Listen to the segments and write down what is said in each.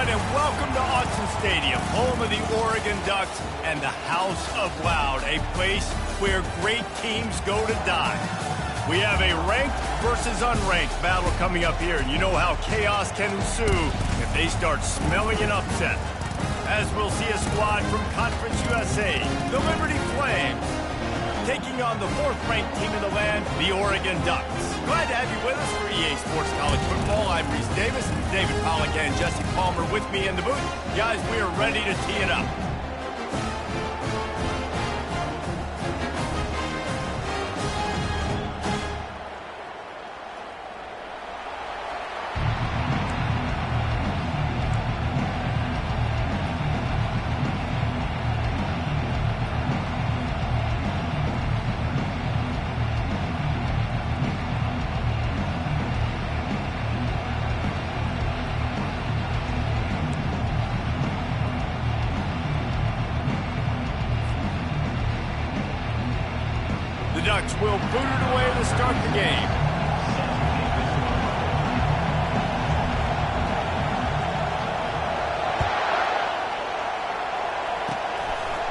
everyone, and welcome to Autzen Stadium, home of the Oregon Ducks and the House of Loud, a place where great teams go to die. We have a ranked versus unranked battle coming up here, and you know how chaos can ensue if they start smelling an upset. As we'll see a squad from Conference USA, the Liberty Flames, taking on the fourth-ranked team in the land, the Oregon Ducks. Glad to have you with us for EA Sports College Football. I'm Reese Davis, David Pollack, and Jesse Palmer with me in the booth. Guys, we are ready to tee it up. Ducks will boot it away to start the game.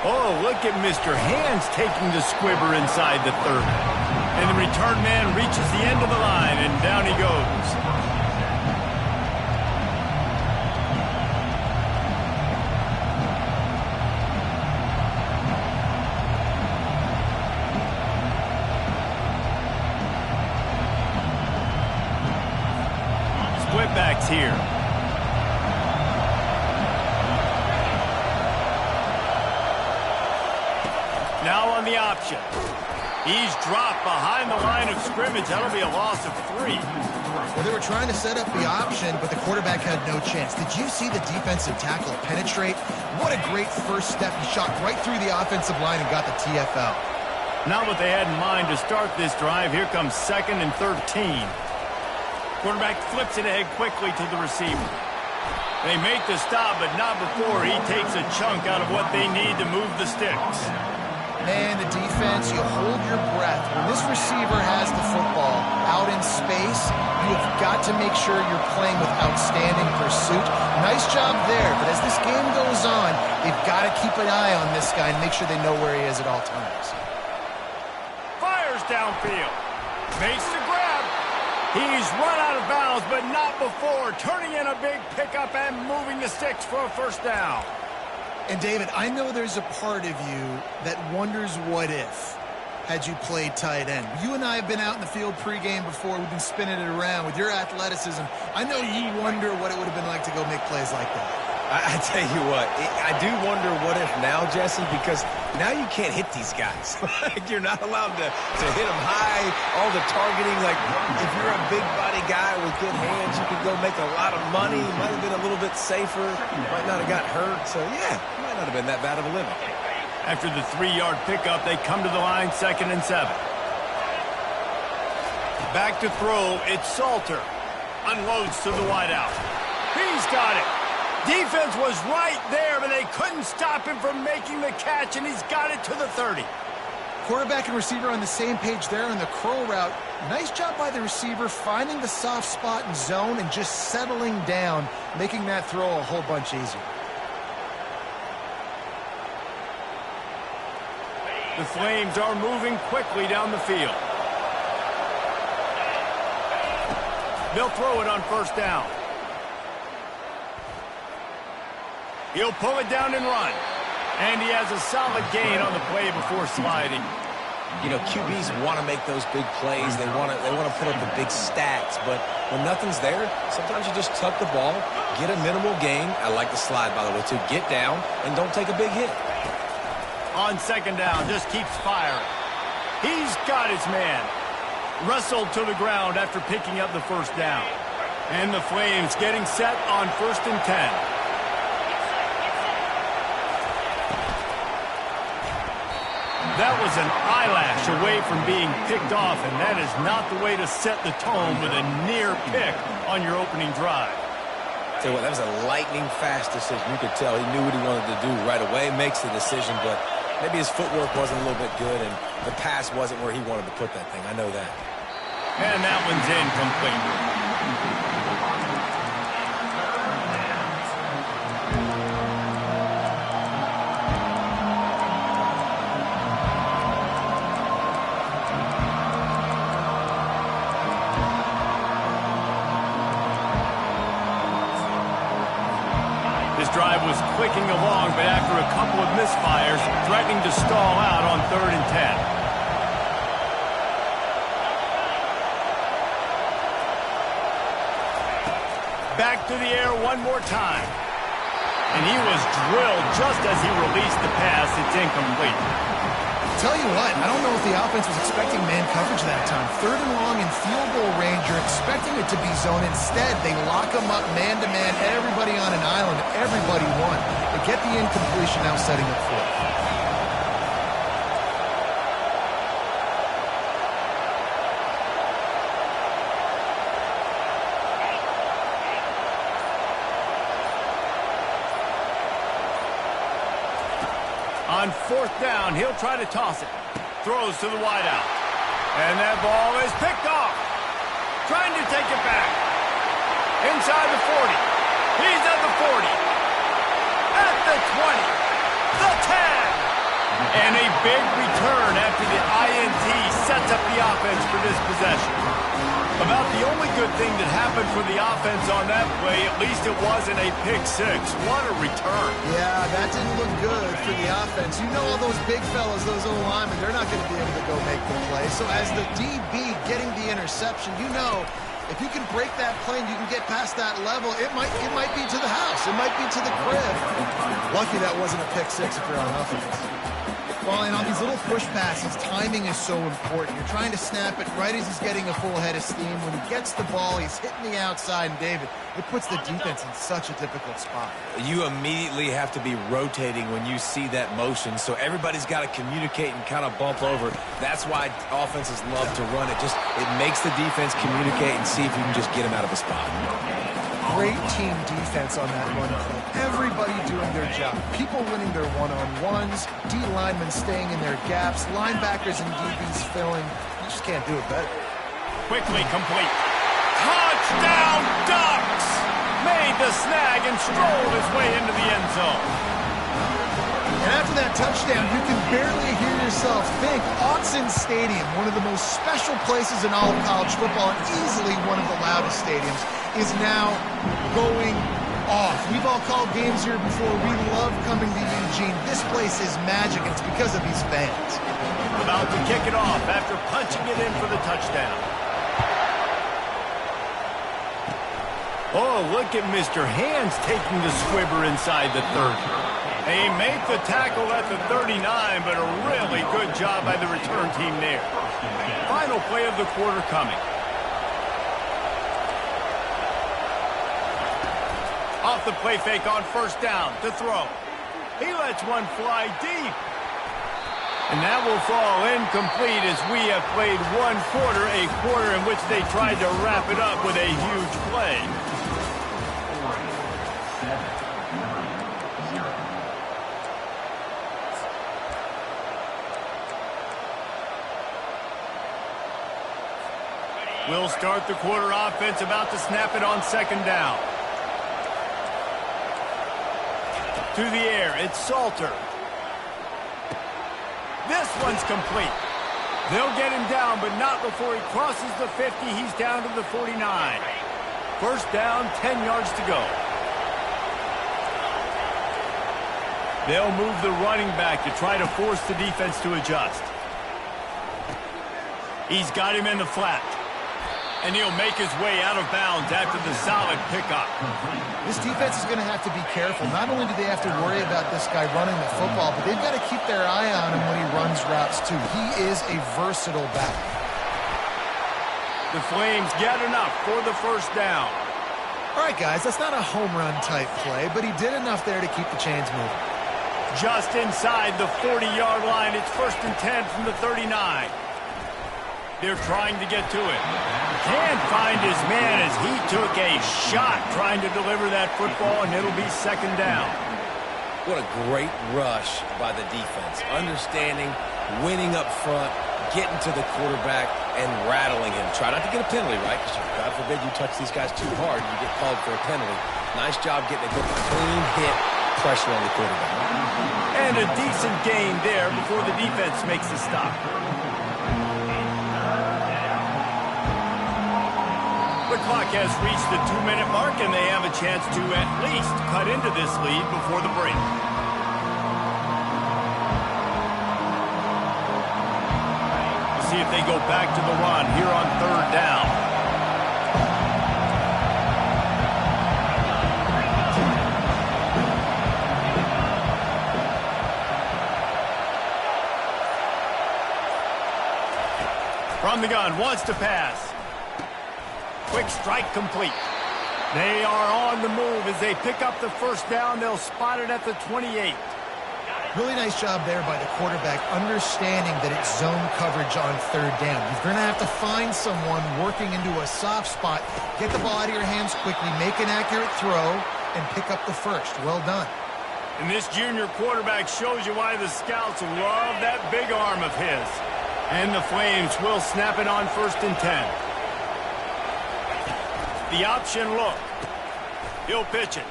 Oh, look at Mr. Hands taking the squibber inside the 30. And the return man reaches the end of the line, and down he goes. Backs here. Now on the option. He's dropped behind the line of scrimmage. That'll be a loss of 3. Well, they were trying to set up the option, but the quarterback had no chance. Did you see the defensive tackle penetrate? What a great first step. He shot right through the offensive line and got the TFL. Not what they had in mind to start this drive. Here comes 2nd and 13. Quarterback flips it ahead quickly to the receiver. They make the stop, but not before he takes a chunk out of what they need to move the sticks. Man, the defense, you hold your breath. When this receiver has the football out in space, you've got to make sure you're playing with outstanding pursuit. Nice job there, but as this game goes on, they've got to keep an eye on this guy and make sure they know where he is at all times. Fires downfield. Makes the grab. He's run out of bounds, but not before turning in a big pickup and moving the sticks for a first down. And, David, I know there's a part of you that wonders what if had you played tight end. You and I have been out in the field pregame before. We've been spinning it around with your athleticism. I know you wonder what it would have been like to go make plays like that. I tell you what, I do wonder what if now, Jesse, because now you can't hit these guys. You're not allowed to hit them high, all the targeting. Like, if you're a big body guy with good hands, you could go make a lot of money. Might have been a little bit safer. Might not have got hurt. So, yeah, might not have been that bad of a living. After the 3-yard pickup, they come to the line, 2nd and 7. Back to throw, it's Salter. Unloads to the wideout. He's got it. Defense was right there, but they couldn't stop him from making the catch, and he's got it to the 30. Quarterback and receiver on the same page there on the curl route. Nice job by the receiver finding the soft spot in zone and just settling down, making that throw a whole bunch easier. The Flames are moving quickly down the field. They'll throw it on first down. He'll pull it down and run. And he has a solid gain on the play before sliding. You know, QBs want to make those big plays. They want to put up the big stats. But when nothing's there, sometimes you just tuck the ball, get a minimal gain. I like the slide, by the way, too. Get down and don't take a big hit. On 2nd down, just keeps firing. He's got his man. Wrestled to the ground after picking up the first down. And the Flames getting set on 1st and 10. That was an eyelash away from being picked off, and that is not the way to set the tone with a near pick on your opening drive. Tell you what, that was a lightning-fast decision. You could tell he knew what he wanted to do right away, makes the decision, but maybe his footwork wasn't a little bit good, and the pass wasn't where he wanted to put that thing. I know that. And that one's incomplete. was clicking along, but after a couple of misfires, threatening to stall out on 3rd and 10. Back to the air one more time. And he was drilled just as he released the pass. It's incomplete. Tell you what, I don't know if the offense was expecting man coverage that time. 3rd and long in field goal range, you're expecting it to be zone. Instead, they lock them up man-to-man, everybody on an island, everybody won. They get the incompletion, now setting up 4th. On 4th down, he'll try to toss it. Throws to the wideout. And that ball is picked off. Trying to take it back. Inside the 40. He's at the 40. At the 20. The 10. And a big return after the INT sets up the offense for this possession. About the only good thing that happened for the offense on that play, at least it wasn't a pick 6. What a return. Yeah, that didn't look good for the offense. You know all those big fellas, those O-linemen, they're not going to be able to go make the play. So as the DB getting the interception, you know if you can break that plane, you can get past that level, it might be to the house. It might be to the crib. Lucky that wasn't a pick 6 if you're on offense. Well, and on these little push passes, timing is so important. You're trying to snap it right as he's getting a full head of steam. When he gets the ball, he's hitting the outside, and David, it puts the defense in such a difficult spot. You immediately have to be rotating when you see that motion, so everybody's got to communicate and kind of bump over. That's why offenses love to run it. It makes the defense communicate and see if you can just get him out of a spot. Great team defense on that run play. Everybody doing their job. People winning their one-on-ones, D linemen staying in their gaps, linebackers and DBs filling. You just can't do it better. Quickly complete. Touchdown Ducks! Made the snag and strolled his way into the end zone. And after that touchdown, you can barely hear yourself think. Autzen Stadium, one of the most special places in all of college football, and easily one of the loudest stadiums, is now going off. We've all called games here before. We love coming to Eugene. This place is magic, and it's because of these fans. About to kick it off after punching it in for the touchdown. Oh, look at Mr. Hands taking the squibber inside the 30. They make the tackle at the 39, but a really good job by the return team there. Final play of the quarter coming. Off the play fake on 1st down to throw. He lets one fly deep. And that will fall incomplete as we have played one quarter, a quarter in which they tried to wrap it up with a huge play. We'll start the quarter offense, about to snap it on 2nd down. To the air, it's Salter. This one's complete. They'll get him down, but not before he crosses the 50. He's down to the 49. 1st down, 10 yards to go. They'll move the running back to try to force the defense to adjust. He's got him in the flat. And he'll make his way out of bounds after the solid pickup. This defense is going to have to be careful. Not only do they have to worry about this guy running the football, but they've got to keep their eye on him when he runs routes, too. He is a versatile back. The Flames get enough for the 1st down. All right, guys, that's not a home run type play, but he did enough there to keep the chains moving. Just inside the 40-yard line, it's 1st and 10 from the 39. They're trying to get to it. Can't find his man as he took a shot trying to deliver that football, and it'll be 2nd down. What a great rush by the defense. Understanding, winning up front, getting to the quarterback, and rattling him. Try not to get a penalty, right? Because God forbid you touch these guys too hard, you get called for a penalty. Nice job getting a good clean hit, pressure on the quarterback. And a decent gain there before the defense makes the stop. The clock has reached the 2-minute mark, and they have a chance to at least cut into this lead before the break. We'll see if they go back to the run here on 3rd down. From the gun, wants to pass. Quick strike complete. They are on the move as they pick up the 1st down. They'll spot it at the 28. Really nice job there by the quarterback, understanding that it's zone coverage on 3rd down. You're going to have to find someone working into a soft spot. Get the ball out of your hands quickly, make an accurate throw, and pick up the 1st. Well done. And this junior quarterback shows you why the scouts love that big arm of his. And the Flames will snap it on 1st and 10. The option look. He'll pitch it.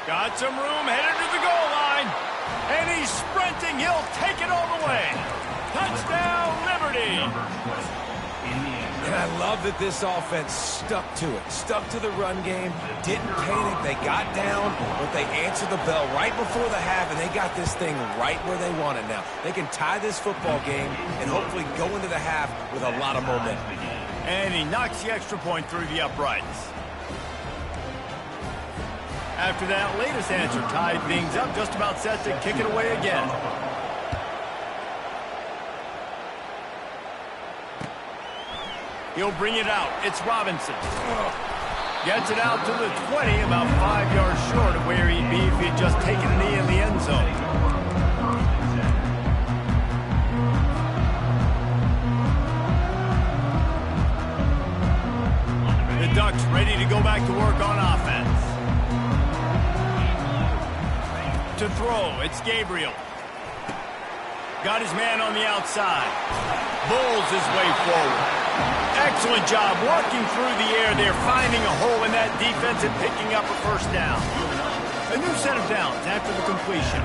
Got some room, headed to the goal line. And he's sprinting. He'll take it all the way. Touchdown, Liberty. And I love that this offense stuck to it. Stuck to the run game. Didn't panic. They got down, but they answered the bell right before the half, and they got this thing right where they want it now. They can tie this football game and hopefully go into the half with a lot of momentum. And he knocks the extra point through the uprights. After that latest answer tied things up, just about set to kick it away again. He'll bring it out. It's Robinson. Gets it out to the 20, about 5 yards short of where he'd be if he'd just taken a knee in the end zone. The Ducks ready to go back to work on offense. To throw, it's Gabriel. Got his man on the outside. Bulls his way forward. Excellent job working through the air there, finding a hole in that defense and picking up a 1st down. A new set of downs after the completion.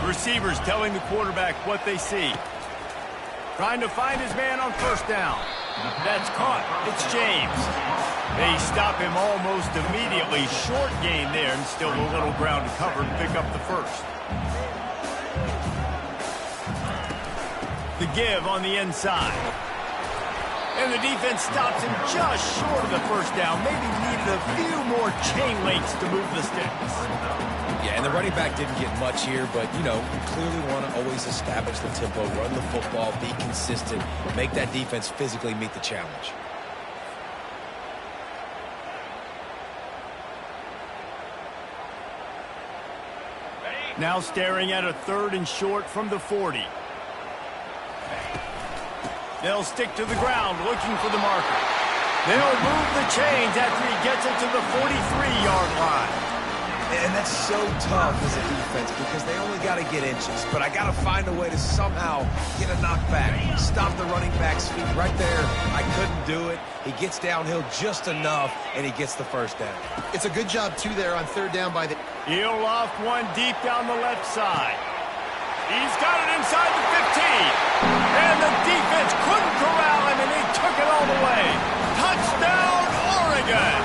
Receivers telling the quarterback what they see. Trying to find his man on 1st down. That's caught. It's James. They stop him almost immediately. Short gain there, and still a little ground to cover and pick up the 1st. The give on the inside. And the defense stops him just short of the 1st down. Maybe needed a few more chain links to move the sticks. Yeah, and the running back didn't get much here, but, you clearly want to always establish the tempo, run the football, be consistent, make that defense physically meet the challenge. Now staring at a 3rd and short from the 40. They'll stick to the ground looking for the marker. They'll move the chains after he gets it to the 43-yard line. And that's so tough as a defense because they only got to get inches. But I got to find a way to somehow get a knockback, stop the running back's feet right there. I couldn't do it. He gets downhill just enough, and he gets the 1st down. It's a good job, too, there on 3rd down by the... He'll loft one deep down the left side. He's got it inside the 15. And the defense couldn't corral him, and he took it all the way. Touchdown, Oregon!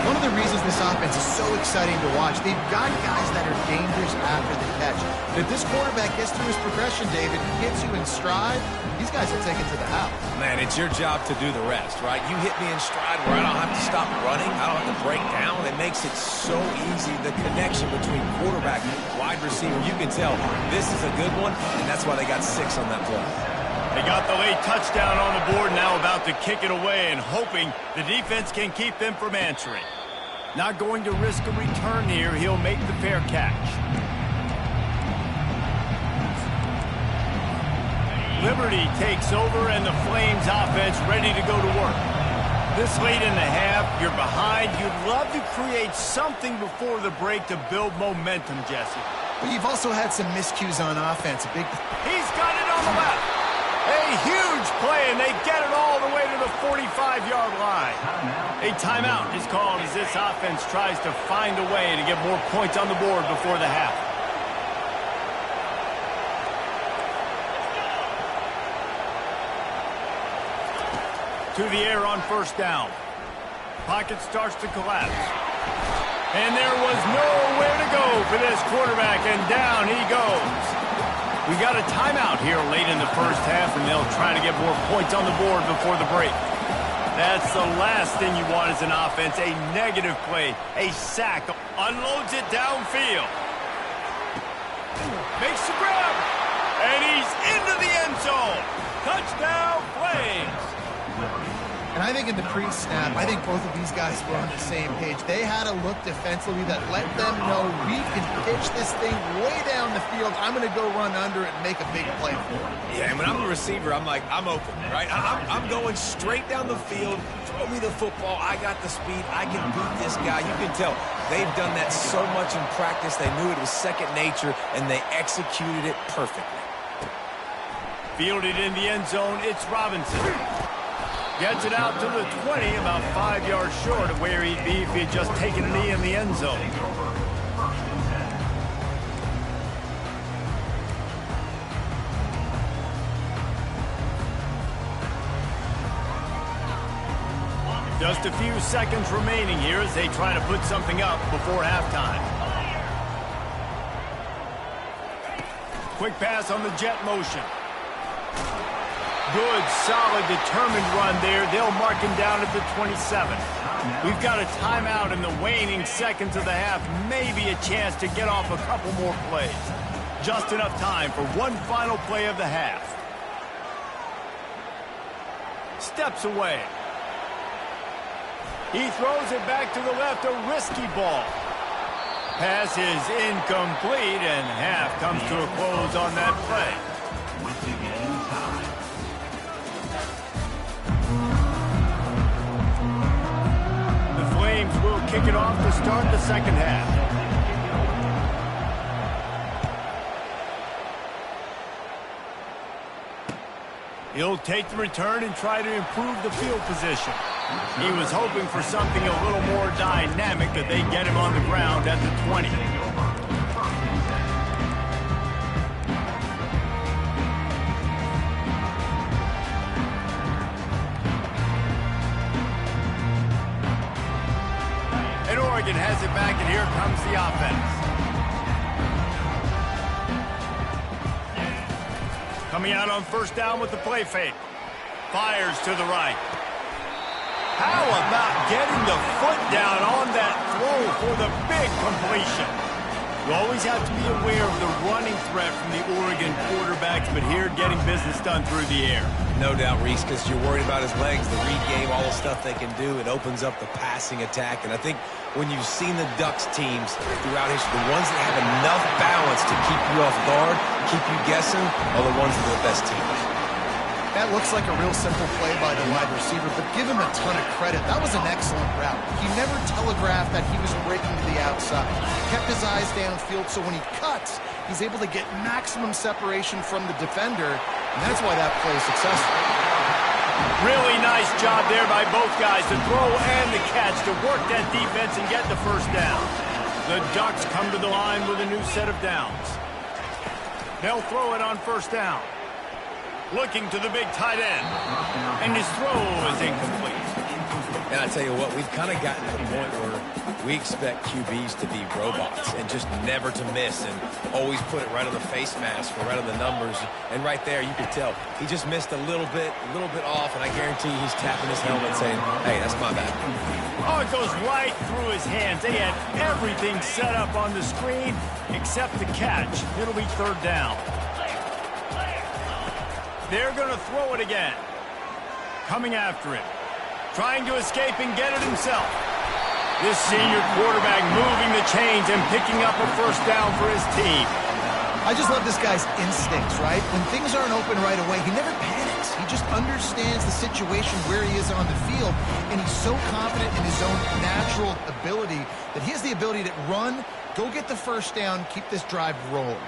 One of the reasons this offense is so exciting to watch, they've got guys that are dangerous after the catch. But if this quarterback gets through his progression, David, hits you in stride, these guys will take it to the house. Man, it's your job to do the rest, right? You hit me in stride where I don't have to stop running. I don't have to break down. It makes it so easy. The connection between quarterback and wide receiver, you can tell this is a good one, and that's why they got 6 on that play. They got the late touchdown on the board, now about to kick it away and hoping the defense can keep them from answering. Not going to risk a return here. He'll make the fair catch. Liberty takes over and the Flames offense ready to go to work. This late in the half, you're behind. You'd love to create something before the break to build momentum, Jesse. But you've also had some miscues on offense. He's got it on the left. A huge play, and they get it all the way to the 45-yard line. A timeout is called as this offense tries to find a way to get more points on the board before the half. to the air on first down. Pocket starts to collapse. And there was nowhere to go for this quarterback, and down he goes. We got a timeout here late in the first half, and they'll try to get more points on the board before the break. That's the last thing you want as an offense, a negative play, a sack. Unloads it downfield. Makes the grab, and he's into the end zone. Touchdown, Flames. And I think in the pre-snap, I think both of these guys were on the same page. They had a look defensively that let them know we can pitch this thing way down the field. I'm going to go run under it and make a big play for it. Yeah, and when I'm a receiver, I'm like, I'm open, right? I'm going straight down the field. Throw me the football. I got the speed. I can beat this guy. You can tell they've done that so much in practice. They knew it was second nature, and they executed it perfectly. Fielded in the end zone, it's Robinson. Gets it out to the 20, about 5 yards short of where he'd be if he had just taken a knee in the end zone. Just a few seconds remaining here as they try to put something up before halftime. Quick pass on the jet motion. Good, solid, determined run there. They'll mark him down at the 27. We've got a timeout in the waning seconds of the half. Maybe a chance to get off a couple more plays. Just enough time for one final play of the half. Steps away. He throws it back to the left, a risky ball. Pass is incomplete, and half comes to a close on that play. Will kick it off to start the second half. He'll take the return and try to improve the field position. He was hoping for something a little more dynamic, that they get him on the ground at the 20. Oregon has it back, and here comes the offense. Coming out on first down with the play fake. Fires to the right. How about getting the foot down on that throw for the big completion? You always have to be aware of the running threat from the Oregon quarterbacks, but here getting business done through the air. No doubt, Reese, because you're worried about his legs, the read game, all the stuff they can do. It opens up the passing attack. And I think when you've seen the Ducks teams throughout history, the ones that have enough balance to keep you off guard, keep you guessing, are the ones that are the best teams. That looks like a real simple play by the wide receiver, but give him a ton of credit. That was an excellent route. He never telegraphed that he was breaking to the outside. He kept his eyes downfield, so when he cuts, he's able to get maximum separation from the defender, and that's why that play is successful. Really nice job there by both guys to throw and the catch to work that defense and get the first down. The Ducks come to the line with a new set of downs. They'll throw it on first down. Looking to the big tight end. And his throw is incomplete. And I tell you what, we've kind of gotten to the point where we expect QBs to be robots and just never to miss and always put it right on the face mask or right on the numbers. And right there, you can tell he just missed a little bit off, and I guarantee he's tapping his helmet saying, hey, that's my bad. Oh, it goes right through his hands. They had everything set up on the screen except the catch. It'll be third down. They're going to throw it again. Coming after it. Trying to escape and get it himself. This senior quarterback moving the chains and picking up a first down for his team. I just love this guy's instincts, right? When things aren't open right away, he never panics. He just understands the situation where he is on the field, and he's so confident in his own natural ability that he has the ability to run, go get the first down, keep this drive rolling.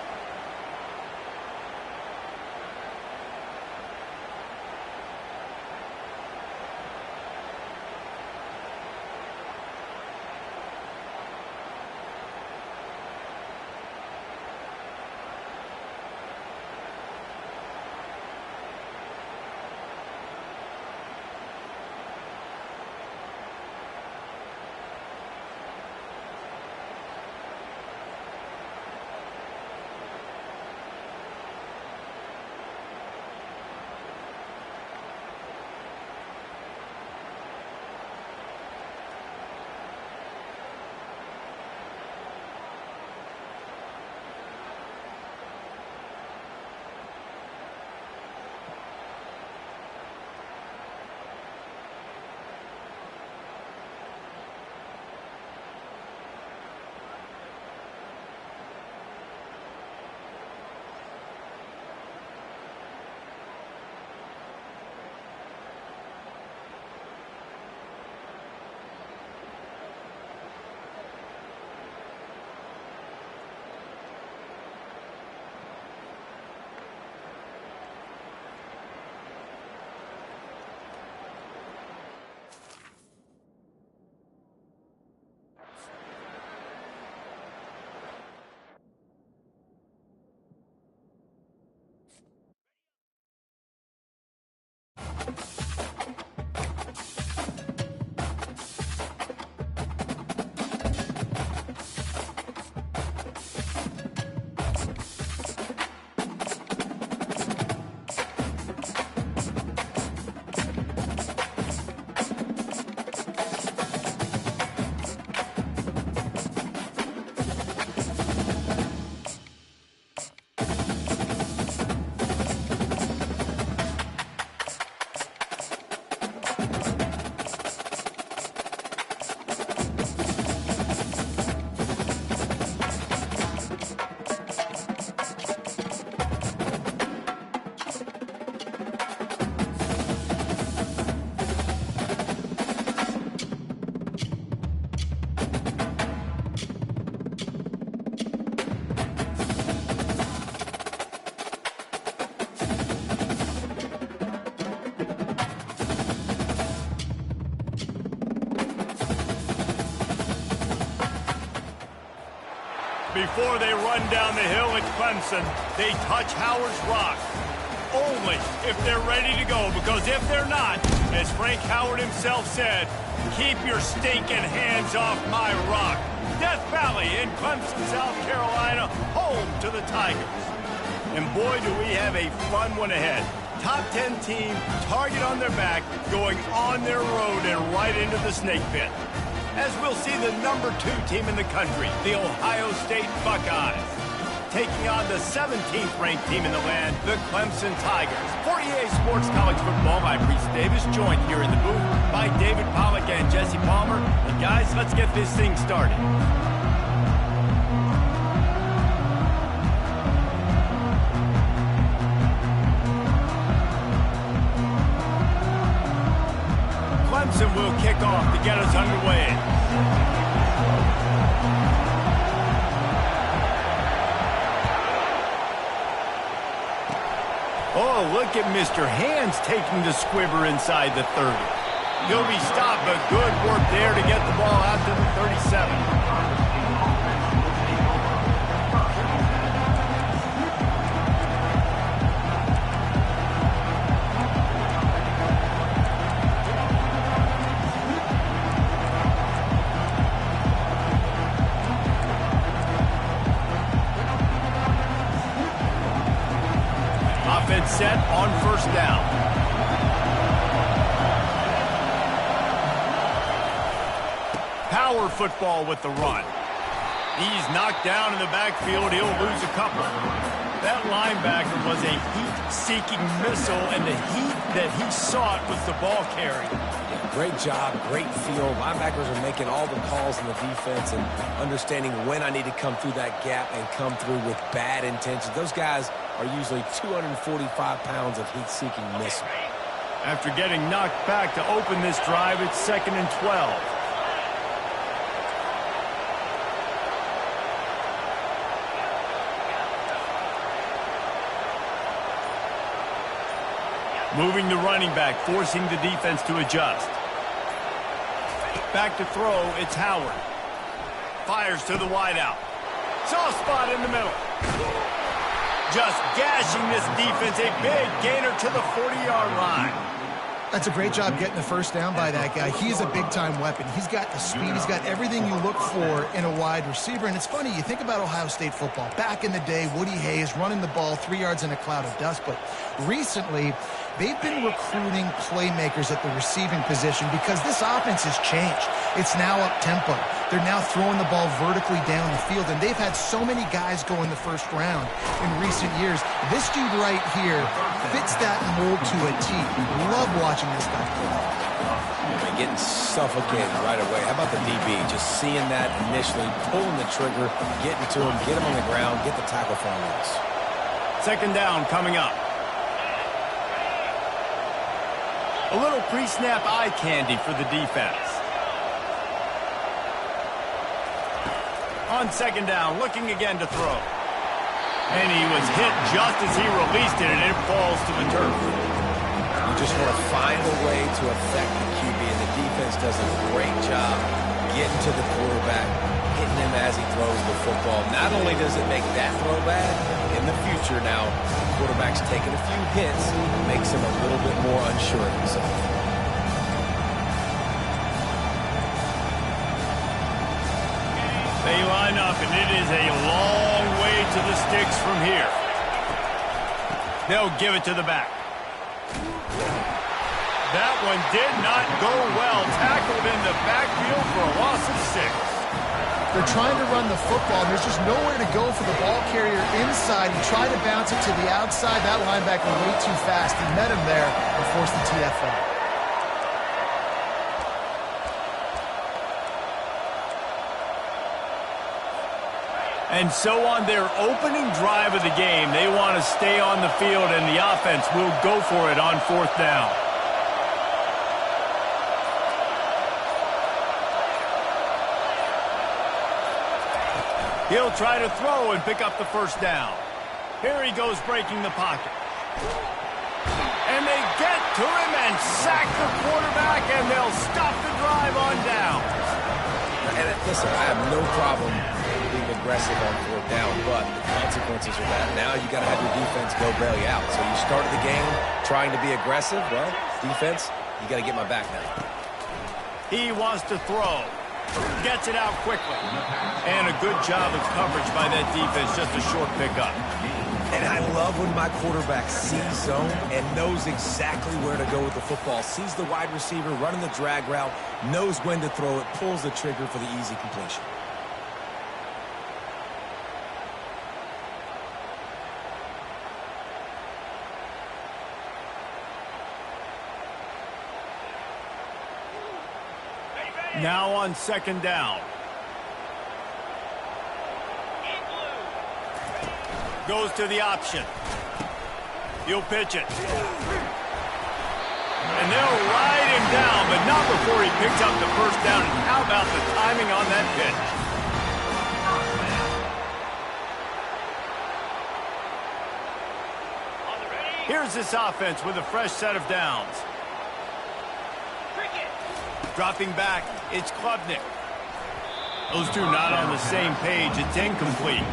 Before they run down the hill at Clemson, they touch Howard's rock. Only if they're ready to go, because if they're not, as Frank Howard himself said, keep your stinking hands off my rock. Death Valley in Clemson, South Carolina, home to the Tigers. And boy, do we have a fun one ahead. Top 10 team, target on their back, going on their road and right into the snake pit. As we'll see the number 2 team in the country, the Ohio State Buckeyes, taking on the 17th ranked team in the land, the Clemson Tigers. For EA Sports College Football, I'm Reese Davis, joined here in the booth by David Pollack and Jesse Palmer. And guys, let's get this thing started. Clemson will kick off to get us underway. Oh, look at Mr. Hands taking the squibber inside the 30. He'll be stopped, but good work there to get the ball out to the 37. Offense set on first down. Power football with the run. He's knocked down in the backfield. He'll lose a couple. That linebacker was a heat-seeking missile, and the heat that he sought was the ball carry. Yeah, great job, great feel. Linebackers are making all the calls in the defense and understanding when I need to come through that gap and come through with bad intentions. Those guys are usually 245 pounds of heat-seeking missile. After getting knocked back to open this drive, it's 2nd and 12. Moving the running back, forcing the defense to adjust. Back to throw, it's Howard. Fires to the wideout. Soft spot in the middle. Just gashing this defense, a big gainer to the 40-yard line. That's a great job getting the first down by that guy. He's a big-time weapon. He's got the speed. He's got everything you look for in a wide receiver. And it's funny, you think about Ohio State football. Back in the day, Woody Hayes running the ball 3 yards in a cloud of dust. But recently, they've been recruiting playmakers at the receiving position because this offense has changed. It's now up-tempo. They're now throwing the ball vertically down the field, and they've had so many guys go in the first round in recent years. This dude right here fits that mold to a T. Love watching this guy play. And getting suffocated right away. How about the DB? Just seeing that initially, pulling the trigger, getting to him, get him on the ground, get the tackle for a loss. 2nd down coming up. A little pre-snap eye candy for the defense. On 2nd down, looking again to throw. And he was hit just as he released it, and it falls to the turf. You just want to find a way to affect the QB, and the defense does a great job getting to the quarterback, hitting him as he throws the football. Not only does it make that throw bad, in the future now, the quarterback's taking a few hits, makes him a little bit more unsure of himself. They line up, and it is a long way to the sticks from here. They'll give it to the back. That one did not go well. Tackled in the backfield for a loss of 6. They're trying to run the football, and there's just nowhere to go for the ball carrier inside. He tried to bounce it to the outside. That linebacker way too fast. He met him there and forced the TFL. And so on their opening drive of the game, they want to stay on the field, and the offense will go for it on 4th down. He'll try to throw and pick up the first down. Here he goes breaking the pocket. And they get to him and sack the quarterback, and they'll stop the drive on down. And listen, I have no problem being aggressive on fourth down, but the consequences are that now you got to have your defense go bail you out. So you started the game trying to be aggressive. Well, defense, you got to get my back now. He wants to throw. Gets it out quickly. And a good job of coverage by that defense. Just a short pickup. And I love when my quarterback sees zone and knows exactly where to go with the football. Sees the wide receiver running the drag route, knows when to throw it, pulls the trigger for the easy completion. Now on second down. Goes to the option. He'll pitch it. And they'll ride him down, but not before he picks up the first down. And how about the timing on that pitch? Here's this offense with a fresh set of downs. Dropping back, it's Klubnik. Those two not on the same page. It's incomplete.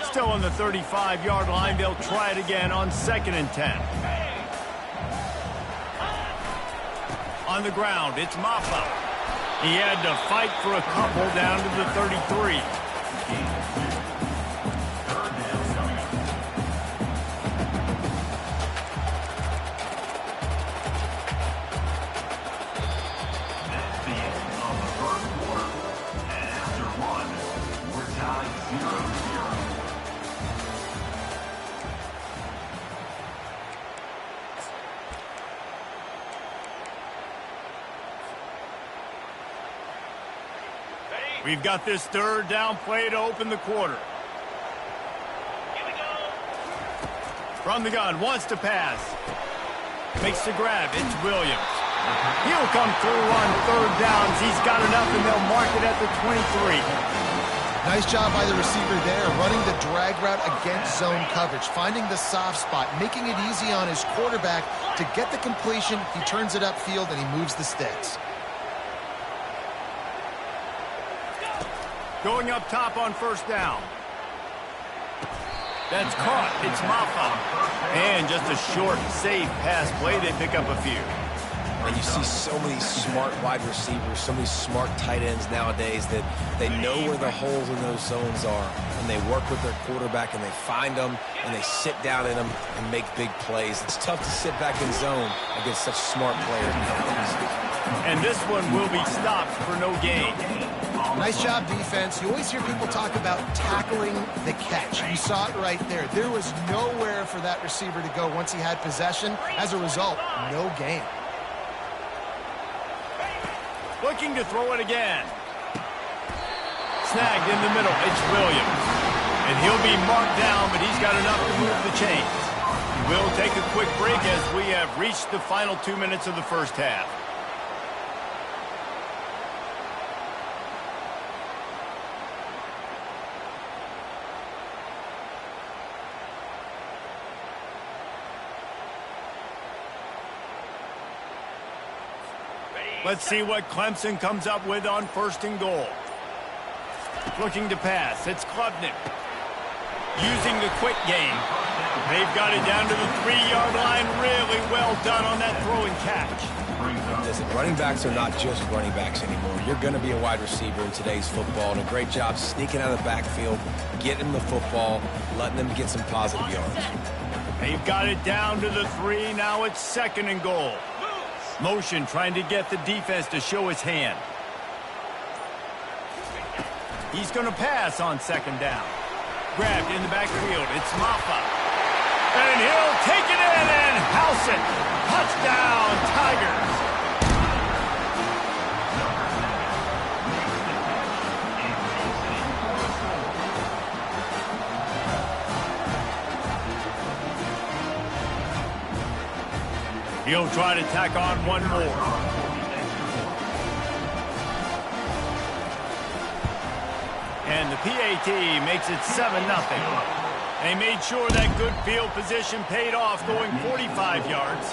Still on the 35-yard line. They'll try it again on 2nd and 10. On the ground, it's Maffa. He had to fight for a couple down to the 33. We've got this third down play to open the quarter. Here we go. From the gun, wants to pass. Makes the grab. It's Williams. He'll come through on third downs. He's got enough, and they'll mark it at the 23. Nice job by the receiver there, running the drag route against zone coverage, finding the soft spot, making it easy on his quarterback to get the completion. He turns it upfield, and he moves the sticks. Going up top on first down. That's caught. It's Maffa. And just a short, safe pass play. They pick up a few. And you see so many smart wide receivers, so many smart tight ends nowadays that they know where the holes in those zones are. And they work with their quarterback, and they find them, and they sit down in them and make big plays. It's tough to sit back in zone against such smart players nowadays. And this one will be stopped for no gain. Nice job, defense. You always hear people talk about tackling the catch. You saw it right there. There was nowhere for that receiver to go once he had possession. As a result, no gain. Looking to throw it again. Snagged in the middle. It's Williams. And he'll be marked down, but he's got enough to move the chains. We'll take a quick break as we have reached the final 2 minutes of the first half. Let's see what Clemson comes up with on 1st and goal. Looking to pass. It's Klubnik. Using the quick game. They've got it down to the 3-yard line. Really well done on that throw and catch. Listen, running backs are not just running backs anymore. You're going to be a wide receiver in today's football, and a great job sneaking out of the backfield, getting the football, letting them get some positive yards. They've got it down to the 3. Now it's 2nd and goal. Motion trying to get the defense to show his hand. He's going to pass on 2nd down. Grabbed in the backfield. It's Maffa. And he'll take it in and house it. Touchdown, Tigers. He'll try to tack on one more. And the PAT makes it 7-0. They made sure that good field position paid off, going 45 yards.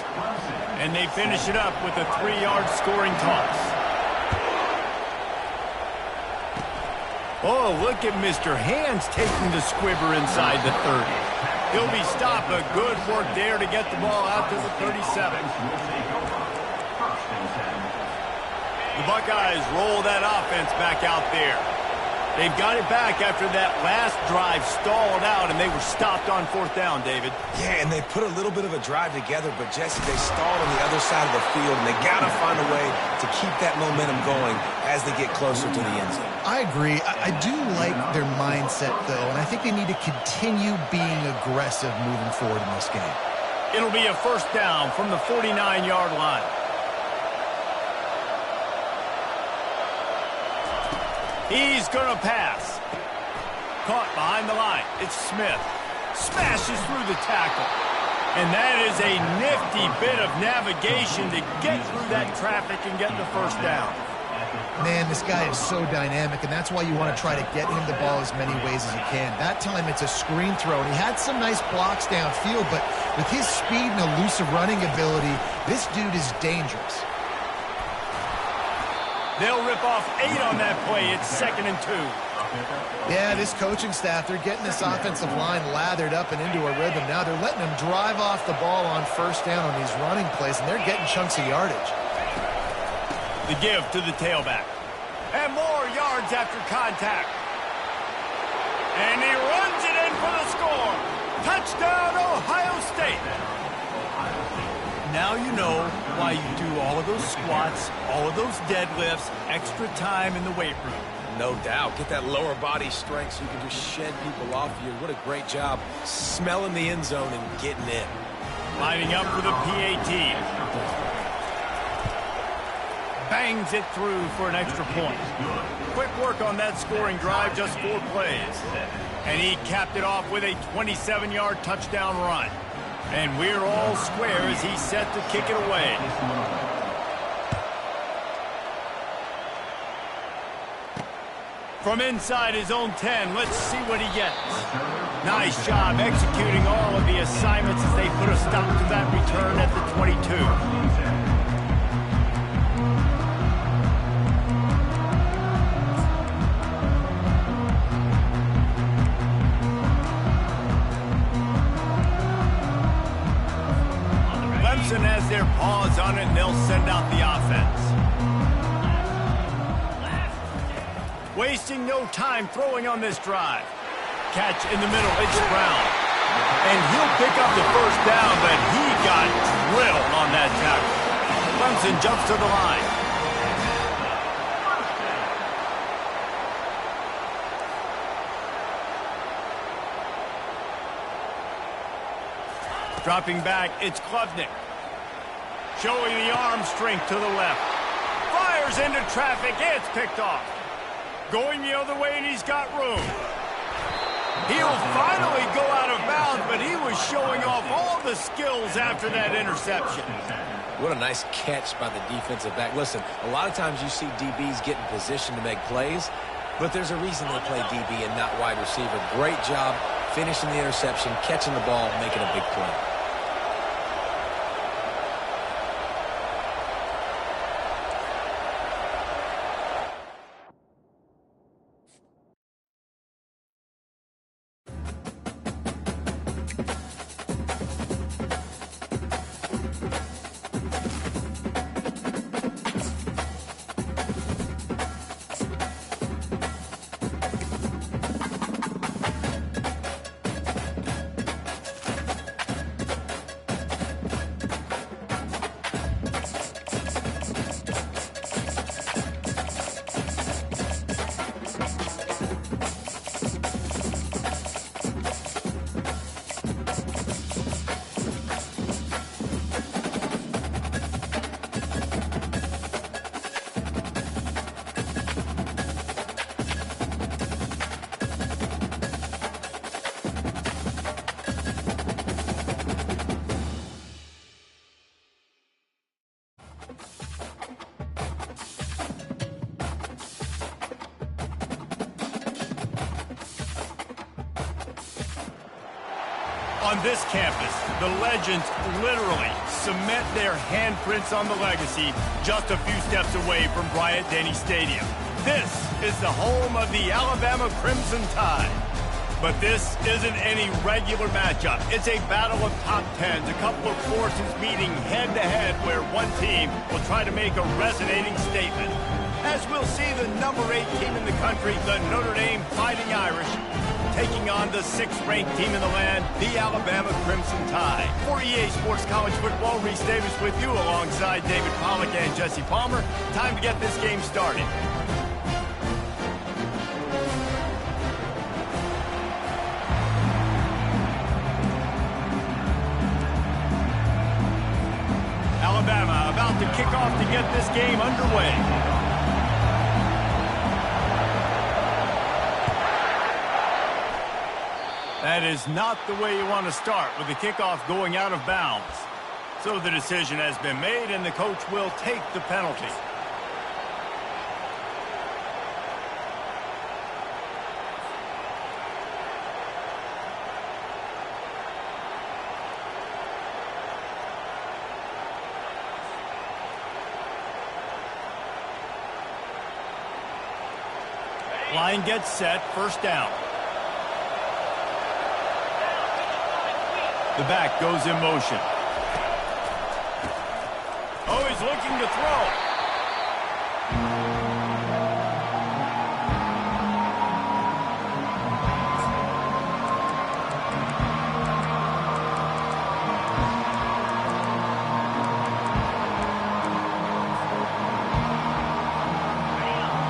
And they finish it up with a 3-yard scoring toss. Oh, look at Mr. Hands taking the squibber inside the 30. He'll be stopped, but good work there to get the ball out to the 37. The Buckeyes roll that offense back out there. They've got it back after that last drive stalled out, and they were stopped on 4th down, David. Yeah, and they put a little bit of a drive together, but, Jesse, they stalled on the other side of the field, and they got to find a way to keep that momentum going as they get closer to the end zone. I agree. I do like their mindset, though, and I think they need to continue being aggressive moving forward in this game. It'll be a 1st down from the 49-yard line. He's going to pass. Caught behind the line. It's Smith. Smashes through the tackle. And that is a nifty bit of navigation to get through that traffic and get the 1st down. Man, this guy is so dynamic, and that's why you want to try to get him the ball as many ways as you can. That time it's a screen throw, and he had some nice blocks downfield, but with his speed and elusive running ability, this dude is dangerous. They'll rip off 8 on that play. It's 2nd and 2. Yeah, this coaching staff, they're getting this offensive line lathered up and into a rhythm. Now they're letting them drive off the ball on 1st down on these running plays, and they're getting chunks of yardage. The give to the tailback. And more yards after contact. And he runs it in for the score. Touchdown, Ohio State. Now you know why you do all of those squats, all of those deadlifts, extra time in the weight room. No doubt. Get that lower body strength so you can just shed people off you. What a great job smelling the end zone and getting in. Lining up for the PAT. Bangs it through for an extra point. Quick work on that scoring drive, just 4 plays. And he capped it off with a 27-yard touchdown run. And we're all square as he's set to kick it away. From inside his own 10, let's see what he gets. Nice job executing all of the assignments as they put a stop to that return at the 22. Has their paws on it, and they'll send out the offense. Wasting no time throwing on this drive. Catch in the middle, it's Brown. And he'll pick up the 1st down, but he got drilled on that tackle. Clemson jumps to the line. Dropping back, it's Klubnik. Showing the arm strength to the left. Fires into traffic, it's picked off. Going the other way, and he's got room. He'll finally go out of bounds, but he was showing off all the skills after that interception. What a nice catch by the defensive back. Listen, a lot of times you see DBs get in position to make plays, but there's a reason they play DB and not wide receiver. Great job finishing the interception, catching the ball, making a big play. On this campus, the legends literally cement their handprints on the legacy just a few steps away from Bryant-Denny Stadium. This is the home of the Alabama Crimson Tide. But this isn't any regular matchup. It's a battle of top tens, a couple of forces meeting head-to-head where one team will try to make a resonating statement. As we'll see the number 8 team in the country, the Notre Dame Fighting Irish, taking on the 6th-ranked team in the land, the Alabama Crimson Tide. For EA Sports College Football, Reese Davis with you alongside David Pollack and Jesse Palmer. Time to get this game started. Alabama about to kick off to get this game underway. That is not the way you want to start with the kickoff going out of bounds. So the decision has been made and the coach will take the penalty. Line gets set, first down. The back goes in motion. Oh, he's looking to throw.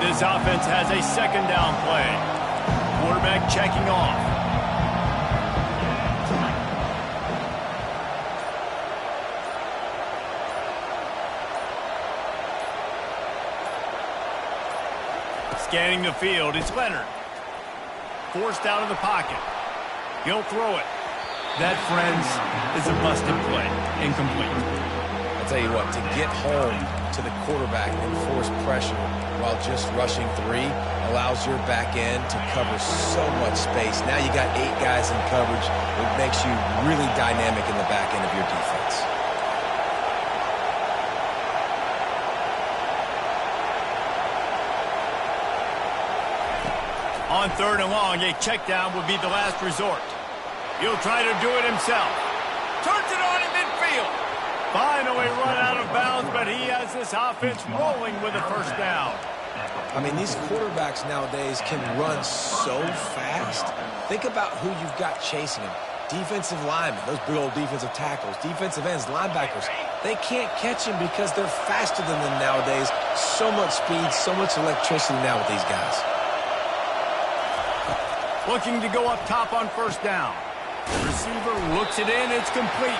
This offense has a second down play. Quarterback checking off. Scanning the field, it's Leonard. Forced out of the pocket. He'll throw it. That, friends, is a busted play. Incomplete. I'll tell you what, to get home to the quarterback and force pressure while just rushing 3 allows your back end to cover so much space. Now you got 8 guys in coverage. It makes you really dynamic in the back end of your defense. On 3rd and long, a check down would be the last resort. He'll try to do it himself. Turns it on in midfield. Finally run out of bounds, but he has this offense rolling with a first down. I mean, these quarterbacks nowadays can run so fast. Think about who you've got chasing them. Defensive linemen, those big old defensive tackles, defensive ends, linebackers. They can't catch him because they're faster than them nowadays. So much speed, so much electricity now with these guys. Looking to go up top on first down. Receiver looks it in. It's complete.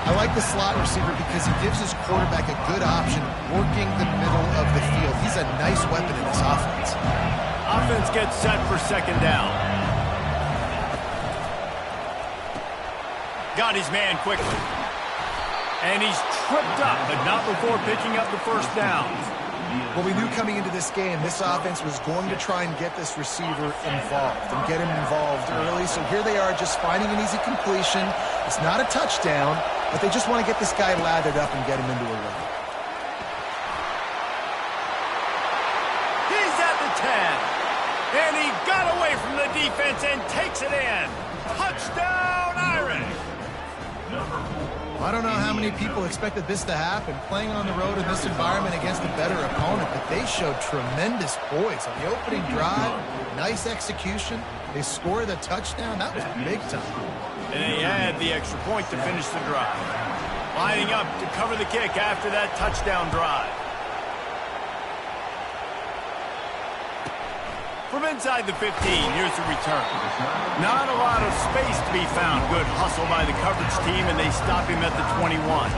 I like the slot receiver because he gives his quarterback a good option working the middle of the field. He's a nice weapon in this offense. Offense gets set for second down. Got his man quickly. And he's tripped up, but not before picking up the first down. Well, we knew coming into this game, this offense was going to try and get this receiver involved and get him involved early. So here they are just finding an easy completion. It's not a touchdown, but they just want to get this guy lathered up and get him into a run. He's at the 10. And he got away from the defense and takes it in. Touchdown, Irish. I don't know how many people expected this to happen, playing on the road in this environment against a better opponent, but they showed tremendous poise on the opening drive. Nice execution. They scored a touchdown. That was big time. And they had the extra point to finish the drive. Lining up to cover the kick after that touchdown drive. From inside the 15, here's the return. Not a lot of space to be found. Good hustle by the coverage team, and they stop him at the 21.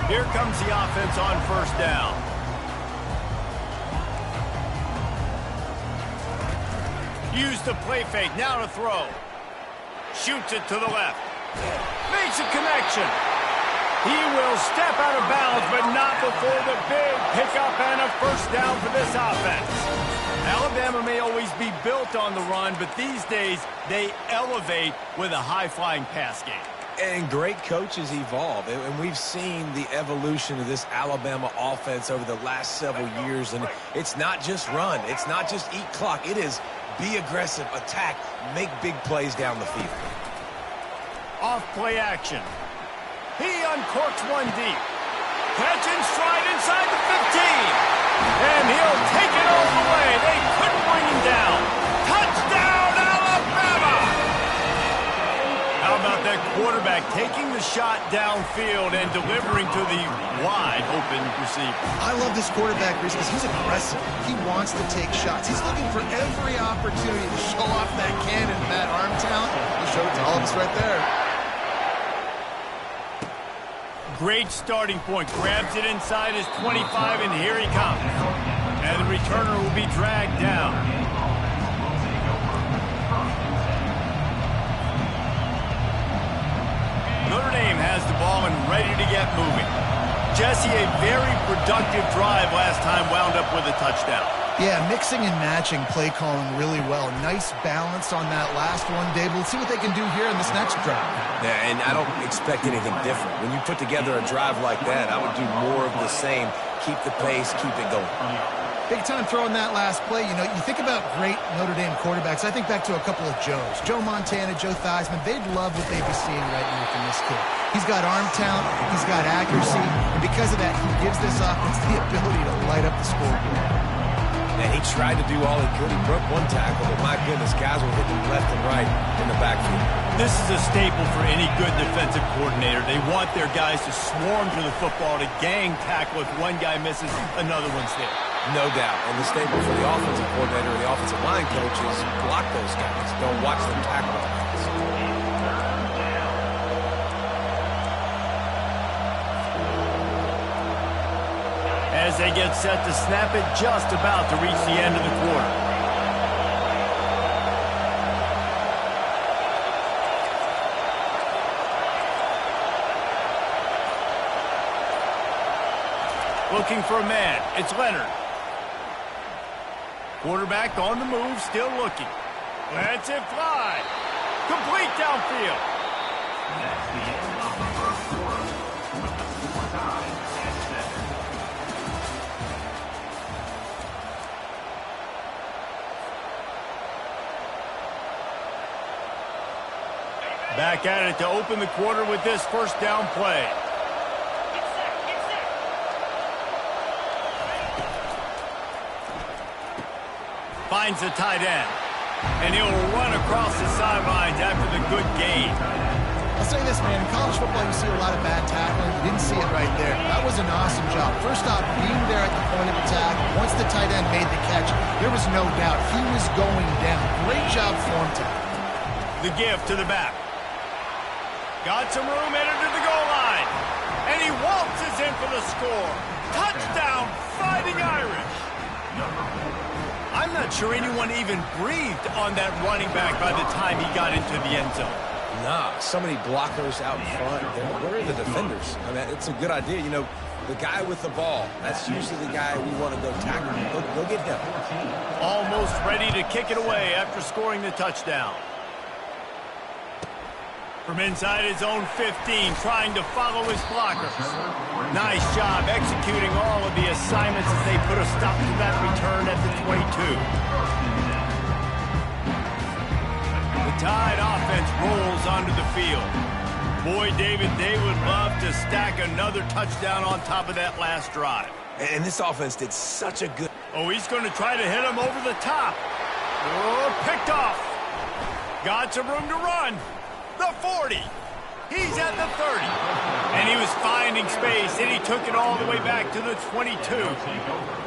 Here comes the offense on first down. Use the play fake, now to throw. Shoots it to the left. Makes a connection. He will step out of bounds, but not before the big pickup and a first down for this offense. Alabama may always be built on the run, but these days they elevate with a high-flying pass game. And great coaches evolve, and we've seen the evolution of this Alabama offense over the last several years, and it's not just run, it's not just eat clock, it is be aggressive, attack, make big plays down the field. Off play action. He uncorks one deep. Catch and stride inside the 15. And he'll take it all the way. They couldn't bring him down. Touchdown, Alabama! How about that quarterback taking the shot downfield and delivering to the wide open receiver? I love this quarterback, Reese, because he's aggressive. He wants to take shots. He's looking for every opportunity to show off that cannon, that arm talent. He showed it to all of us right there. Great starting point. Grabs it inside his 25, and here he comes. And the returner will be dragged down. Notre Dame has the ball and ready to get moving. Jesse, a very productive drive last time, wound up with a touchdown. Yeah, mixing and matching play calling really well. Nice balance on that last one, Dave. Let's see what they can do here in this next drive. Yeah, and I don't expect anything different. When you put together a drive like that, I would do more of the same. Keep the pace, keep it going. Big time throwing that last play. You know, you think about great Notre Dame quarterbacks. I think back to a couple of Joes. Joe Montana, Joe Theismann. They'd love what they'd be seeing right now from this kid. He's got arm talent. He's got accuracy. And because of that, he gives this offense the ability to light up the scoreboard. And he tried to do all he could. He broke one tackle, but my goodness, guys were hitting left and right in the backfield. This is a staple for any good defensive coordinator. They want their guys to swarm to the football, to gang tackle. If one guy misses, another one's there. No doubt. And the staple for the offensive coordinator and the offensive line coach is block those guys. Don't watch them tackle them. As they get set to snap it, just about to reach the end of the quarter. Looking for a man. It's Leonard. Quarterback on the move, still looking. Lets it fly. Complete downfield. Back at it to open the quarter with this first down play. Finds the tight end. And he'll run across the sidelines after the good gain. I'll say this, man. In college football, you see a lot of bad tackling. You didn't see it right there. That was an awesome job. First off, being there at the point of attack. Once the tight end made the catch, there was no doubt he was going down. Great job form tackle. The give to the back. Got some room, entered to the goal line. And he waltzes in for the score. Touchdown, Fighting Irish. I'm not sure anyone even breathed on that running back by the time he got into the end zone. Nah, so many blockers out in front. Where are the defenders? I mean, it's a good idea. You know, the guy with the ball, that's usually the guy we want to go tackle. Go get him. Almost ready to kick it away after scoring the touchdown. From inside his own 15, trying to follow his blockers. Nice job executing all of the assignments as they put a stop to that return at the 22. The Tide offense rolls onto the field. Boy, David, they would love to stack another touchdown on top of that last drive. And this offense did such a good... Oh, he's going to try to hit him over the top. Oh, picked off. Got some room to run. The 40. He's at the 30. And he was finding space, and he took it all the way back to the 22.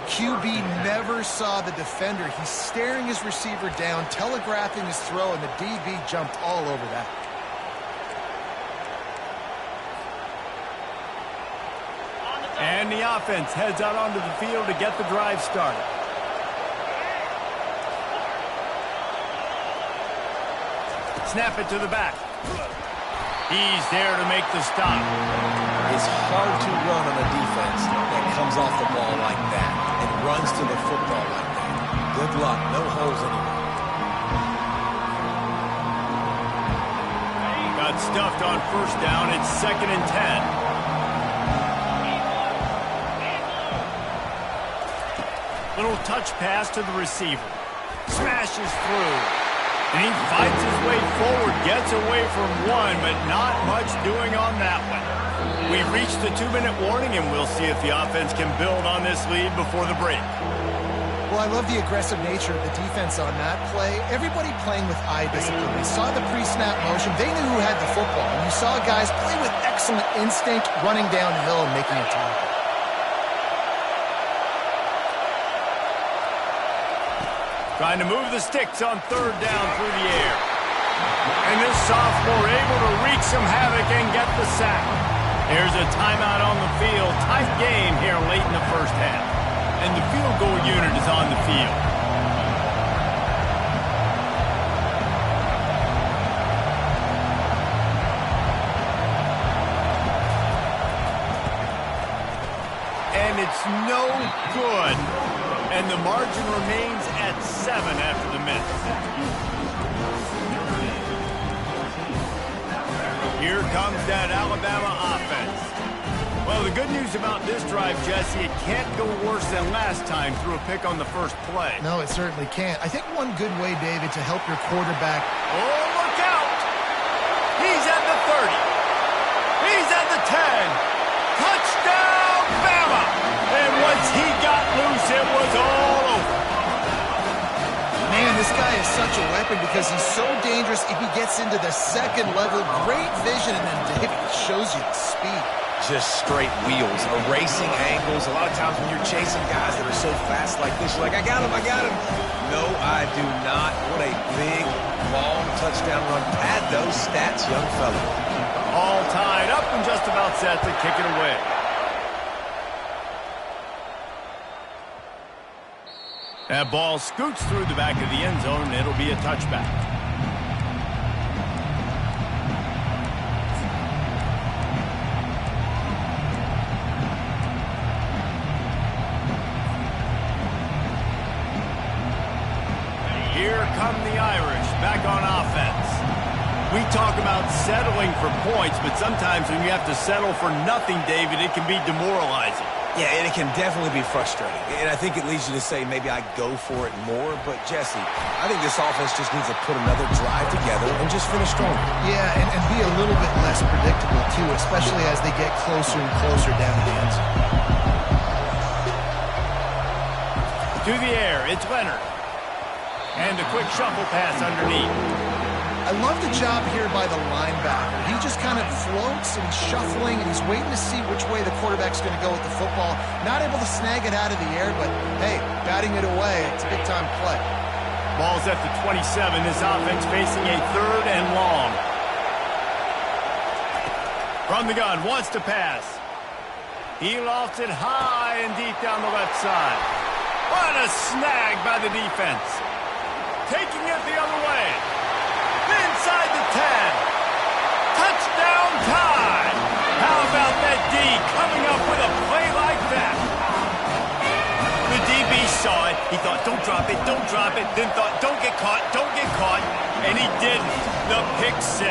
QB never saw the defender. He's staring his receiver down, telegraphing his throw, and the DB jumped all over that. And the offense heads out onto the field to get the drive started. Snap it to the back. He's there to make the stop. It's hard to run on a defense that comes off the ball like that and runs to the football like that. Good luck. No holes anywhere. Got stuffed on first down. It's 2nd and 10. Little touch pass to the receiver. Smashes through. And he fights his way forward, gets away from one, but not much doing on that one. We've reached the 2-minute warning, and we'll see if the offense can build on this lead before the break. Well, I love the aggressive nature of the defense on that play. Everybody playing with eye discipline. They saw the pre-snap motion. They knew who had the football. And you saw guys play with excellent instinct, running downhill and making a tackle. Trying to move the sticks on 3rd down through the air. And this sophomore able to wreak some havoc and get the sack. There's a timeout on the field. Tight game here late in the first half. And the field goal unit is on the field. And it's no good. And the margin remains at 7 after the miss. Here comes that Alabama offense. Well, the good news about this drive, Jesse, it can't go worse than last time through a pick on the first play. No, it certainly can't. I think one good way, David, to help your quarterback. Oh, look out! He's at the 30. He's at the 10. Touchdown, Bama! And once he got loose, it was all over. Man, this guy is such a weapon because he's so dangerous if he gets into the second level. Great vision, and then David shows you the speed. Just straight wheels, erasing angles. A lot of times when you're chasing guys that are so fast like this, you're like, I got him, I got him. No, I do not. What a big, long touchdown run. Pad those stats, young fella. All tied up and just about set to kick it away. That ball scoots through the back of the end zone, and it'll be a touchback. Here come the Irish, back on offense. We talk about settling for points, but sometimes when you have to settle for nothing, David, it can be demoralizing. Yeah, and it can definitely be frustrating. And I think it leads you to say maybe I go for it more. But, Jesse, I think this offense just needs to put another drive together and just finish strong. Yeah, and be a little bit less predictable, too, especially as they get closer and closer down the end zone. To the air, it's Leonard. And a quick shuffle pass underneath. I love the job here by the linebacker. He just kind of floats and he's shuffling and he's waiting to see which way the quarterback's going to go with the football. Not able to snag it out of the air, but hey, batting it away, it's a big-time play. Ball's at the 27. This offense facing a 3rd and long. From the gun, wants to pass. He lofts it high and deep down the left side. What a snag by the defense. Taking it the other way. Inside the 10. Touchdown time. How about that D coming up with a play like that? The DB saw it. He thought, don't drop it, don't drop it. Then thought, don't get caught, don't get caught. And he didn't. The pick 6.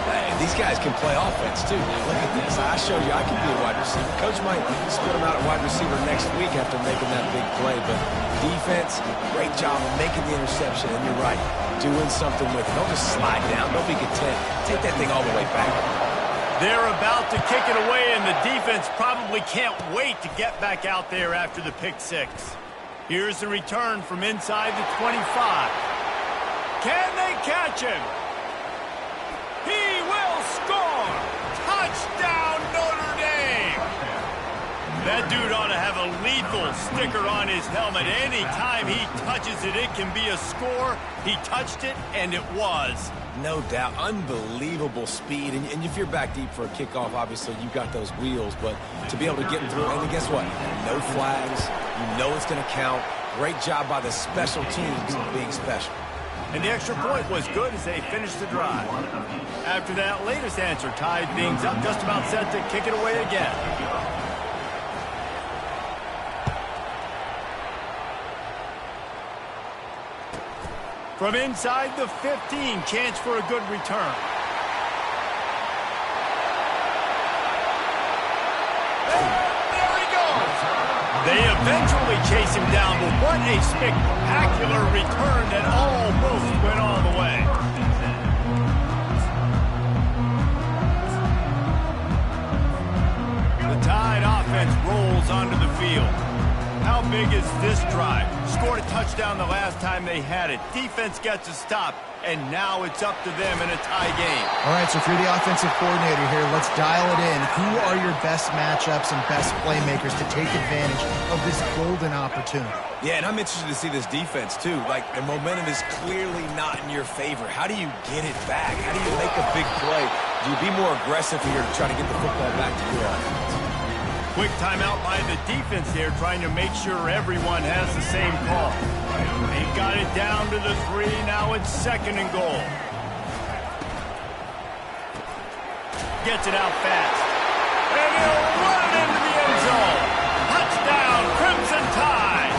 Hey, these guys can play offense, too. Now, look at this. I showed you I can be a wide receiver. Coach might split him out at wide receiver next week after making that big play. But defense, great job of making the interception. And you're right, doing something with it. Don't just slide down. Don't be content. Take that thing all the way back. They're about to kick it away, and the defense probably can't wait to get back out there after the pick 6. Here's the return from inside the 25. Can they catch him? He will score! Touchdown, Notre Dame! That dude ought to have a lethal sticker on his helmet. Anytime he touches it, it can be a score. He touched it, and it was. No doubt. Unbelievable speed. And if you're back deep for a kickoff, obviously you've got those wheels. But to be able to get through, and guess what? No flags. You know it's going to count. Great job by the special teams being special. And the extra point was good as they finished the drive. After that latest answer tied things up, just about set to kick it away again. From inside the 15, chance for a good return. They eventually chase him down, but what a spectacular return that almost went all the way. The Tide offense rolls onto the field. How big is this drive? Scored a touchdown the last time they had it. Defense gets a stop, and now it's up to them in a tie game. All right, so if you're the offensive coordinator here, let's dial it in. Who are your best matchups and best playmakers to take advantage of this golden opportunity? Yeah, and I'm interested to see this defense, too. Like, the momentum is clearly not in your favor. How do you get it back? How do you make a big play? Do you be more aggressive here to try to get the football back to your offense? Quick timeout by the defense there, trying to make sure everyone has the same call. They got it down to the 3. Now it's 2nd and goal. Gets it out fast. And he'll run it into the end zone. Touchdown, Crimson Tide.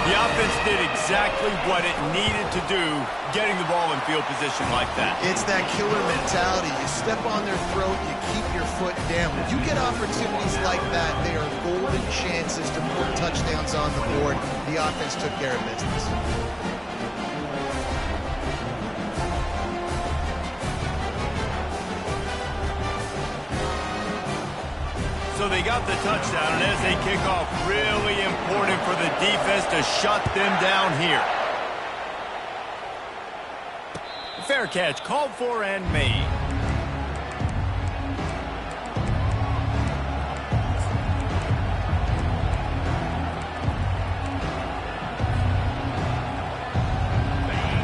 The offense did exactly what it needed to do, getting the ball in field position like that. It's that killer mentality. You step on their throat, you keep your foot down. When you get opportunities like that, they are golden chances to put touchdowns on the board. The offense took care of business. So they got the touchdown, and as they kick off, really important for the defense to shut them down here. Fair catch, called for and made.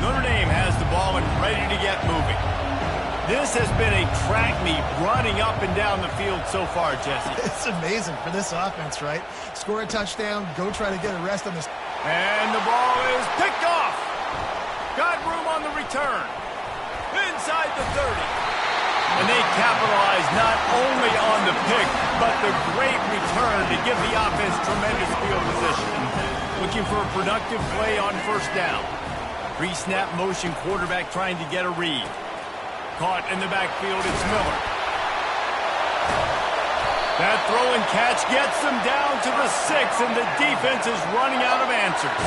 Notre Dame has the ball and ready to get moving. This has been a track meet running up and down the field so far, Jesse. It's amazing for this offense, right? Score a touchdown, go try to get a rest on this. And the ball is picked off. Got room on the return. Inside the 30. And they capitalize not only on the pick, but the great return to give the offense tremendous field position. Looking for a productive play on 1st down. Pre-snap motion, quarterback trying to get a read. Caught in the backfield, it's Miller. That throw and catch gets them down to the 6, and the defense is running out of answers.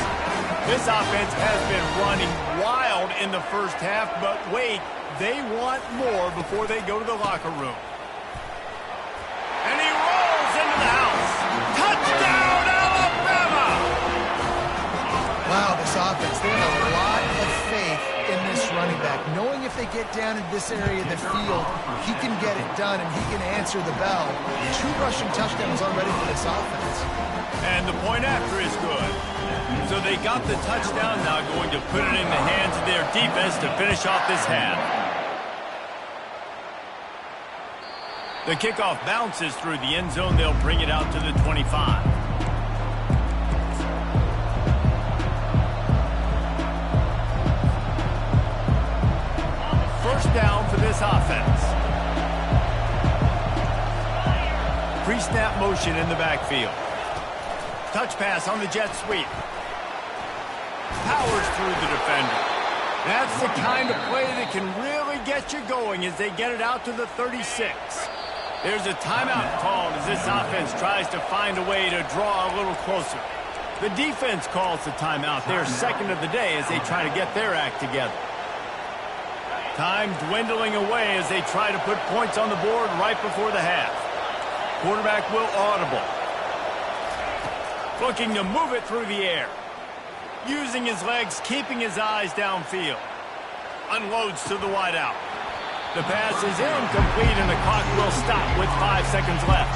This offense has been running wild in the first half, but wait, they want more before they go to the locker room. And he rolls into the house. Touchdown, Alabama! Wow, this offense, they have a lot of faith in this running back, knowing if they get down in this area of the field, he can get it done and he can answer the bell. 2 rushing touchdowns already for this offense. And the point after is good. So they got the touchdown, now going to put it in the hands of their defense to finish off this half. The kickoff bounces through the end zone. They'll bring it out to the 25. First down for this offense. Pre-snap motion in the backfield. Touch pass on the jet sweep. Powers through the defender. That's the kind of play that can really get you going as they get it out to the 36. There's a timeout called as this offense tries to find a way to draw a little closer. The defense calls the timeout. They're 2nd of the day as they try to get their act together. Time dwindling away as they try to put points on the board right before the half. Quarterback will audible. Looking to move it through the air. Using his legs, keeping his eyes downfield. Unloads to the wideout. The pass is incomplete and the clock will stop with 5 seconds left.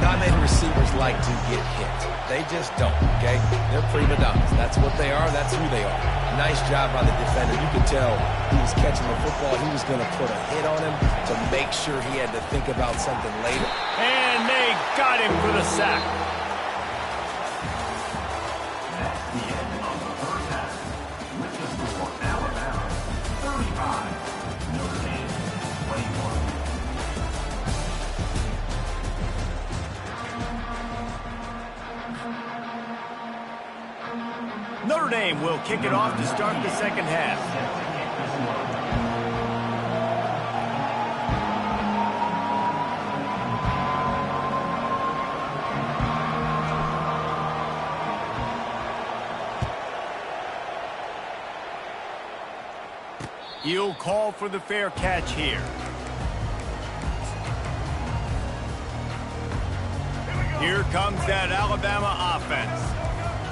Not many receivers like to get hit. They just don't, okay? They're prima donnas. That's what they are. That's who they are. Nice job by the defender. You could tell he was catching the football. He was going to put a hit on him to make sure he had to think about something later. And they got him for the sack. Notre Dame will kick it off to start the second half. He'll call for the fair catch here. Here comes that Alabama offense.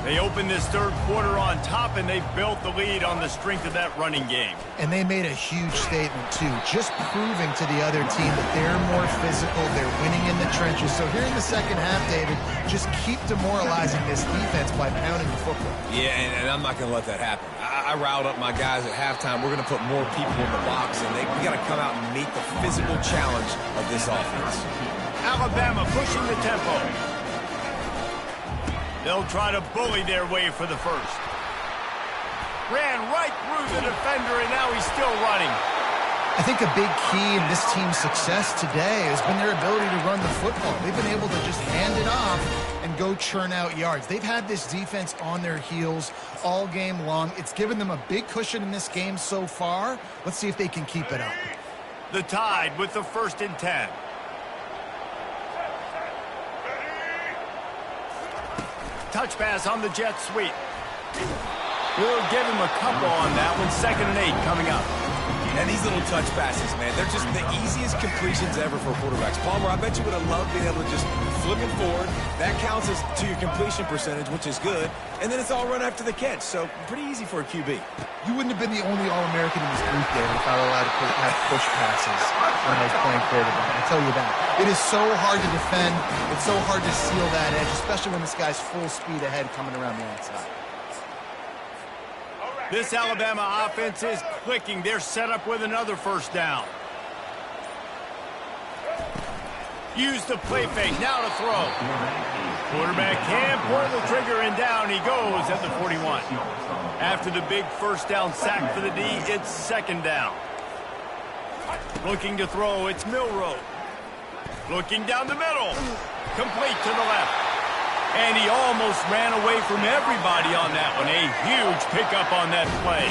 They opened this third quarter on top, and they built the lead on the strength of that running game. And they made a huge statement, too, just proving to the other team that they're more physical, they're winning in the trenches. So here in the second half, David, just keep demoralizing this defense by pounding the football. Yeah, and I'm not going to let that happen. I riled up my guys at halftime. We're going to put more people in the box, and we got to come out and meet the physical challenge of this offense. Alabama pushing the tempo. They'll try to bully their way for the first. Ran right through the defender, and now he's still running. I think a big key in this team's success today has been their ability to run the football. They've been able to just hand it off and go churn out yards. They've had this defense on their heels all game long. It's given them a big cushion in this game so far. Let's see if they can keep it up. The Tide with the 1st and 10. Touch pass on the jet sweep. We'll give him a couple on that one. 2nd and 8 coming up. And these little touch passes, man, they're just the easiest completions ever for quarterbacks. Palmer, I bet you would have loved being able to just flip it forward. That counts as to your completion percentage, which is good. And then it's all run after the catch, so pretty easy for a QB. You wouldn't have been the only All-American in this group, David, if I were allowed to have push passes when I was playing quarterback. I tell you that. It is so hard to defend. It's so hard to seal that edge, especially when this guy's full speed ahead coming around the outside. This Alabama offense is clicking. They're set up with another 1st down. Use the play fake. Now to throw. Quarterback can't pull the trigger, and down he goes at the 41. After the big 1st down sack for the D, it's 2nd down. Looking to throw, it's Milroe. Looking down the middle. Complete to the left. And he almost ran away from everybody on that one. A huge pickup on that play.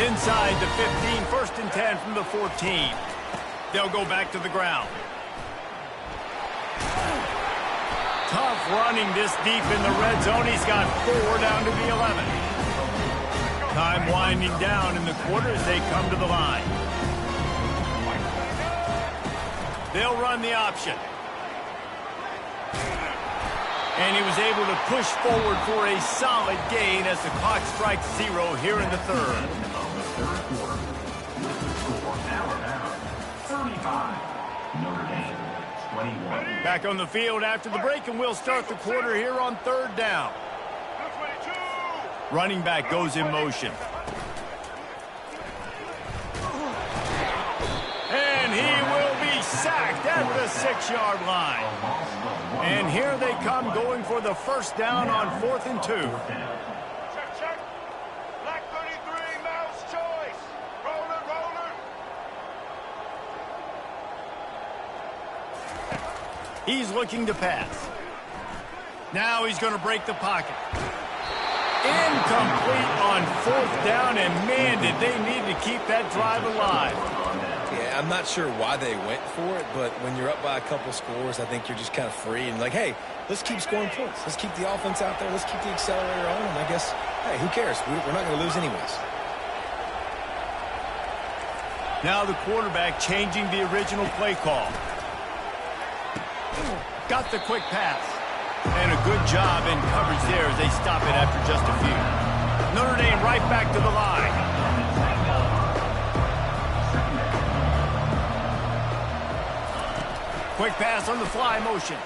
Inside the 15, 1st and 10 from the 14. They'll go back to the ground. Tough running this deep in the red zone. He's got 4 down to the 11. Time winding down in the quarter as they come to the line. They'll run the option. And he was able to push forward for a solid gain as the clock strikes 0 here in the 3rd. 35, Notre Dame, 21. Back on the field after the break, and we'll start the quarter here on 3rd down. Running back goes in motion. And he will be sacked at the 6-yard line. And here they come going for the 1st down on 4th and 2. Check. Black 33, mouse choice. Roller. He's looking to pass. Now he's going to break the pocket. Incomplete on 4th down, and man, did they need to keep that drive alive. Yeah, I'm not sure why they went for it, but when you're up by a couple scores, I think you're just kind of free and like, hey, let's keep scoring points. Let's keep the offense out there. Let's keep the accelerator on, and I guess, hey, who cares? We're not going to lose anyways. Now the quarterback changing the original play call. Got the quick pass. And a good job in coverage there as they stop it after just a few. Notre Dame right back to the line. Quick pass on the fly motion.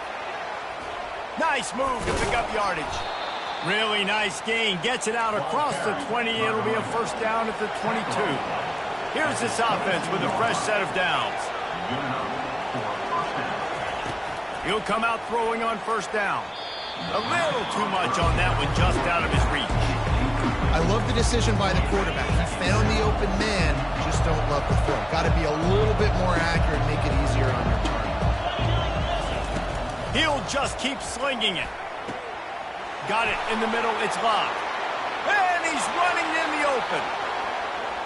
Nice move to pick up yardage. Really nice gain. Gets it out across the 20. It'll be a 1st down at the 22. Here's this offense with a fresh set of downs. He'll come out throwing on 1st down. A little too much on that one, just out of his reach. I love the decision by the quarterback. He found the open man, just don't love the throw. Got to be a little bit more accurate and make it easier on your target. He'll just keep slinging it. Got it in the middle. It's locked. And he's running in the open.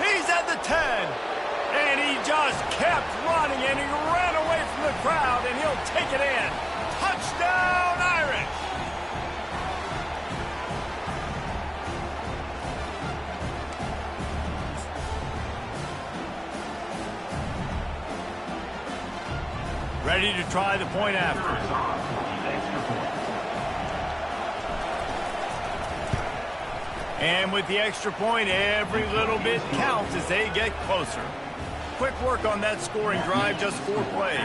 He's at the 10. And he just kept running, and he ran away from the crowd, and he'll take it in. Touchdown, Irish! Ready to try the point after. And with the extra point, every little bit counts as they get closer. Quick work on that scoring drive, just 4 plays.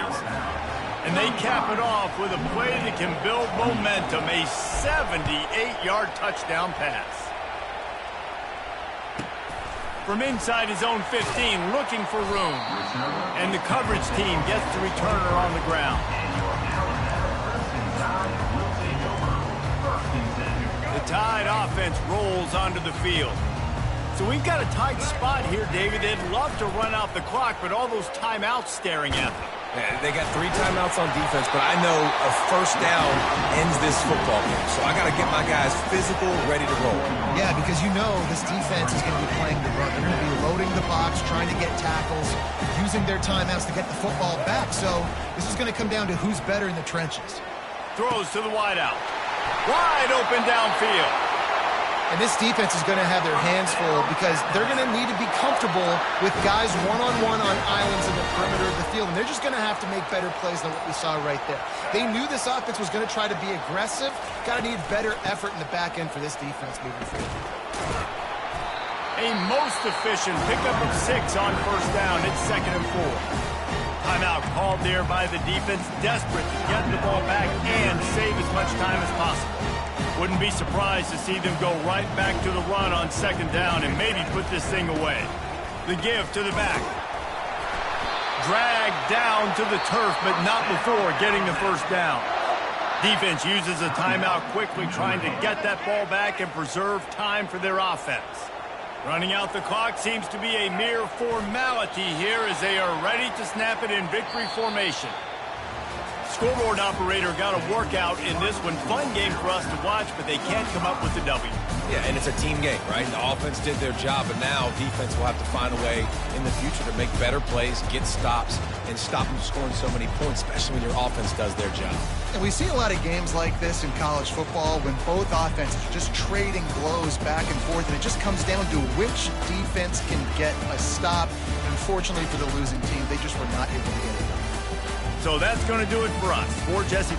And they cap it off with a play that can build momentum, a 78-yard touchdown pass. From inside his own 15, looking for room. And the coverage team gets the returner on the ground. The Tide offense rolls onto the field. So we've got a tight spot here, David. They'd love to run out the clock, but all those timeouts staring at them. Yeah, they got 3 timeouts on defense, but I know a first down ends this football game. So I got to get my guys physical, ready to roll. Yeah, because you know this defense is going to be playing the run. They're going to be loading the box, trying to get tackles, using their timeouts to get the football back. So this is going to come down to who's better in the trenches. Throws to the wideout. Wide open downfield. And this defense is going to have their hands full because they're going to need to be comfortable with guys one-on-one on islands in the perimeter of the field. And they're just going to have to make better plays than what we saw right there. They knew this offense was going to try to be aggressive. Got to need better effort in the back end for this defense moving forward. A most efficient pickup of 6 on first down. It's 2nd and 4. Timeout called there by the defense, desperate to get the ball back and save as much time as possible. Wouldn't be surprised to see them go right back to the run on 2nd down and maybe put this thing away. The give to the back. Dragged down to the turf, but not before getting the first down. Defense uses a timeout quickly, trying to get that ball back and preserve time for their offense. Running out the clock seems to be a mere formality here as they are ready to snap it in victory formation. Scoreboard operator got a workout in this one. Fun game for us to watch, but they can't come up with the W. Yeah, and it's a team game, right? The offense did their job, but now defense will have to find a way in the future to make better plays, get stops, and stop them scoring so many points, especially when your offense does their job. And we see a lot of games like this in college football when both offenses are just trading blows back and forth, and it just comes down to which defense can get a stop. Unfortunately for the losing team, they just were not able to get it done. So that's going to do it for us. For Jesse.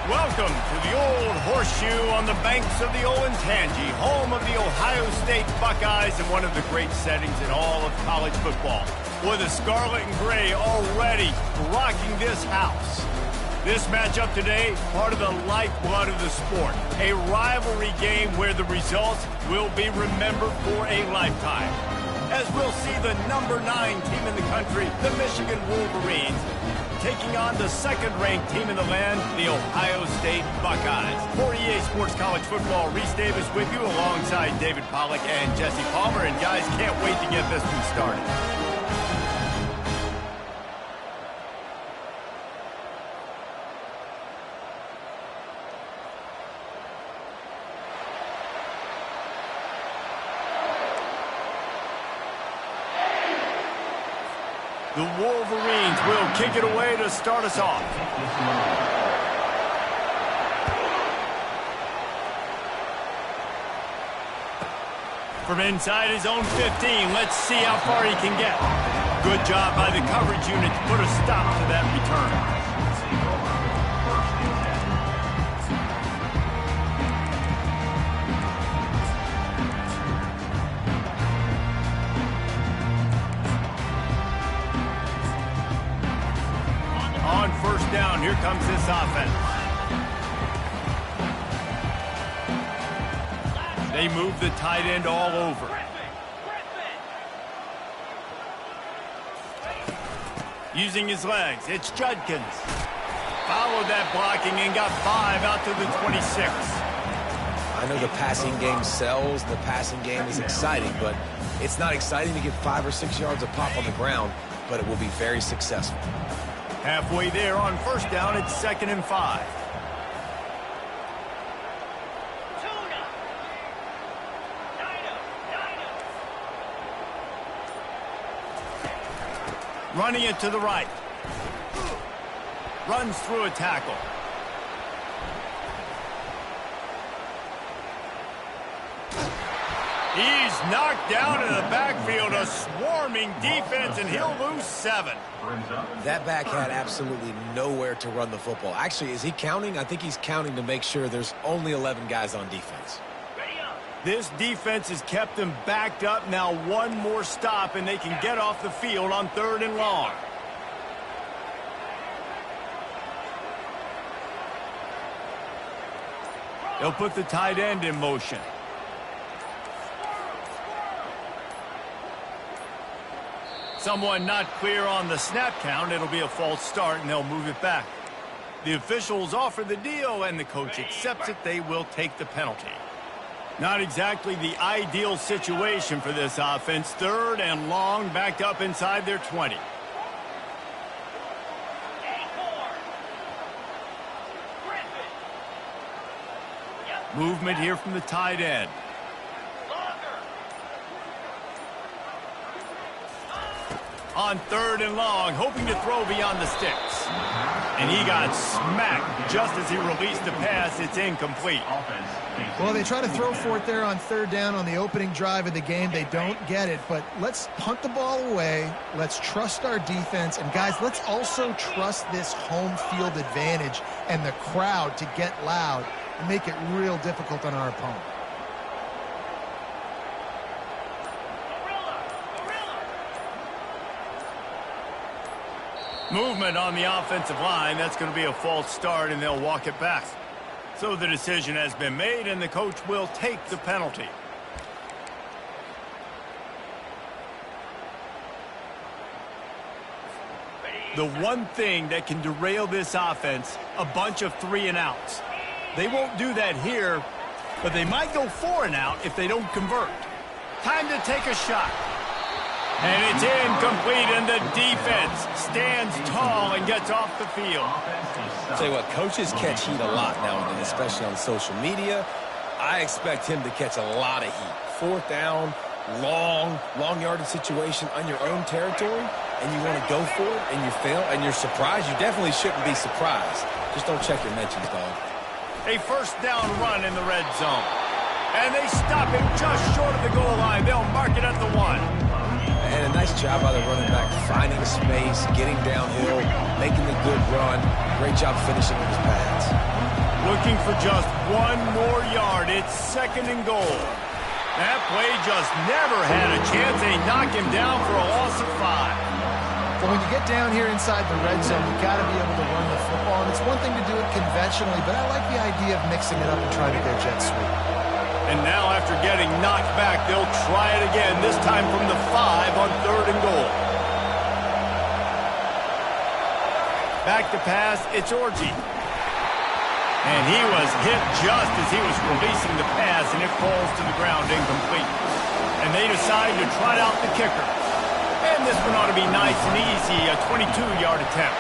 Welcome to the Old Horseshoe on the banks of the Olentangy, home of the Ohio State Buckeyes and one of the great settings in all of college football. With the scarlet and gray already rocking this house. This matchup today, part of the lifeblood of the sport. A rivalry game where the results will be remembered for a lifetime. As we'll see the number 9 team in the country, the Michigan Wolverines, taking on the second-ranked team in the land, the Ohio State Buckeyes. For EA Sports College Football, Reese Davis with you alongside David Pollack and Jesse Palmer. And guys, can't wait to get this one started. The Wolverines will kick it away to start us off. From inside his own 15, let's see how far he can get. Good job by the coverage unit to put a stop to that return. comes this offense. They move the tight end all over. Using his legs, it's Judkins. Followed that blocking and got 5 out to the 26. I know the passing game sells, the passing game is exciting, but it's not exciting to get 5 or 6 yards of pop on the ground, but it will be very successful. Halfway there on first down, it's 2nd and 5. Running it to the right. Runs through a tackle. He's knocked down in the backfield, a swarming defense, and he'll lose 7. That back had absolutely nowhere to run the football. Actually, is he counting? I think he's counting to make sure there's only 11 guys on defense. This defense has kept them backed up. Now one more stop, and they can get off the field on 3rd and long. They'll put the tight end in motion. Someone not clear on the snap count. It'll be a false start, and they'll move it back. The officials offer the deal, and the coach accepts it. They will take the penalty. Not exactly the ideal situation for this offense. 3rd and long, backed up inside their 20. Movement here from the tight end. On 3rd and long, hoping to throw beyond the sticks. And he got smacked just as he released the pass. It's incomplete. Well, they try to throw for it there on 3rd down on the opening drive of the game. They don't get it, but let's punt the ball away. Let's trust our defense. And, guys, let's also trust this home field advantage and the crowd to get loud and make it real difficult on our opponent. Movement on the offensive line. That's going to be a false start, and they'll walk it back. So the decision has been made, and the coach will take the penalty. The one thing that can derail this offense, a bunch of 3 and outs. They won't do that here, but they might go 4 and out if they don't convert. Time to take a shot. And it's incomplete, and the defense stands tall and gets off the field. I'll tell you what, coaches catch heat a lot nowadays, especially on social media. I expect him to catch a lot of heat. 4th down, long yardage situation on your own territory, and you want to go for it, and you fail, and you're surprised. You definitely shouldn't be surprised. Just don't check your mentions, dog. A 1st down run in the red zone. And they stop him just short of the goal line. They'll mark it at the 1. And a nice job by the running back, finding space, getting downhill, making the good run. Great job finishing with his pads. Looking for just 1 more yard. It's 2nd and goal. That play just never had a chance. They knock him down for a loss of 5. Well, when you get down here inside the red zone, you've got to be able to run the football. And it's one thing to do it conventionally, but I like the idea of mixing it up and trying to go jet sweep. And now after getting knocked back, they'll try it again, this time from the 5 on 3rd and goal. Back to pass, it's Orji. And he was hit just as he was releasing the pass, and it falls to the ground incomplete. And they decide to trot out the kicker. And this one ought to be nice and easy, a 22-yard attempt.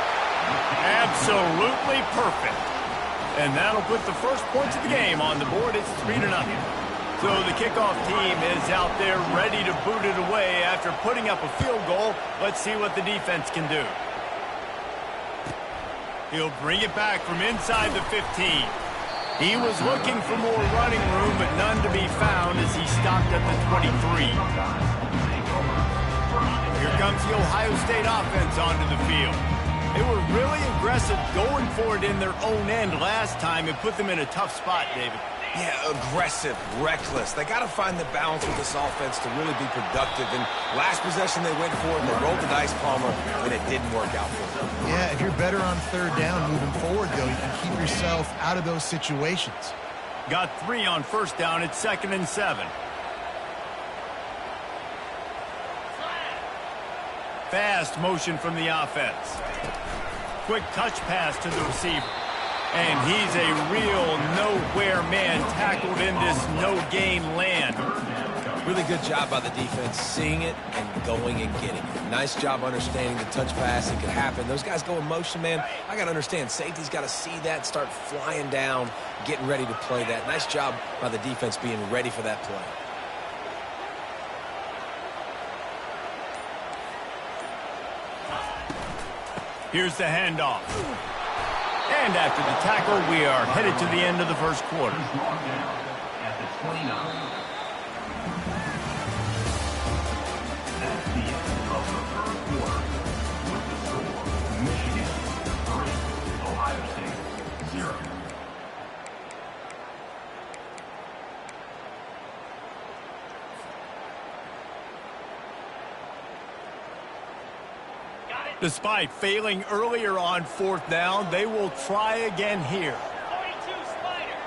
Absolutely perfect. And that'll put the first points of the game on the board. It's 3-0. So the kickoff team is out there ready to boot it away after putting up a field goal. Let's see what the defense can do. He'll bring it back from inside the 15. He was looking for more running room, but none to be found as he stopped at the 23. Here comes the Ohio State offense onto the field. They were really aggressive going for it in their own end last time and put them in a tough spot, David. Yeah, aggressive, reckless. They got to find the balance with this offense to really be productive. And last possession they went for it, and they rolled the dice, Palmer, and it didn't work out for them. Yeah, if you're better on third down moving forward, though, you can keep yourself out of those situations. Got 3 on first down. It's 2nd and 7. Fast motion from the offense. Quick touch pass to the receiver. And he's a real nowhere man tackled in this no-gain land. Really good job by the defense, seeing it and going and getting it. Nice job understanding the touch pass. It could happen. Those guys go in motion, man. I got to understand, safety's got to see that, start flying down, getting ready to play that. Nice job by the defense being ready for that play. Here's the handoff. And after the tackle, we are headed to the end of the first quarter. At the 29. That's the end of the first quarter. With the score, Michigan 3, Ohio State 0. Despite failing earlier on 4th down, they will try again here. 42 Spider.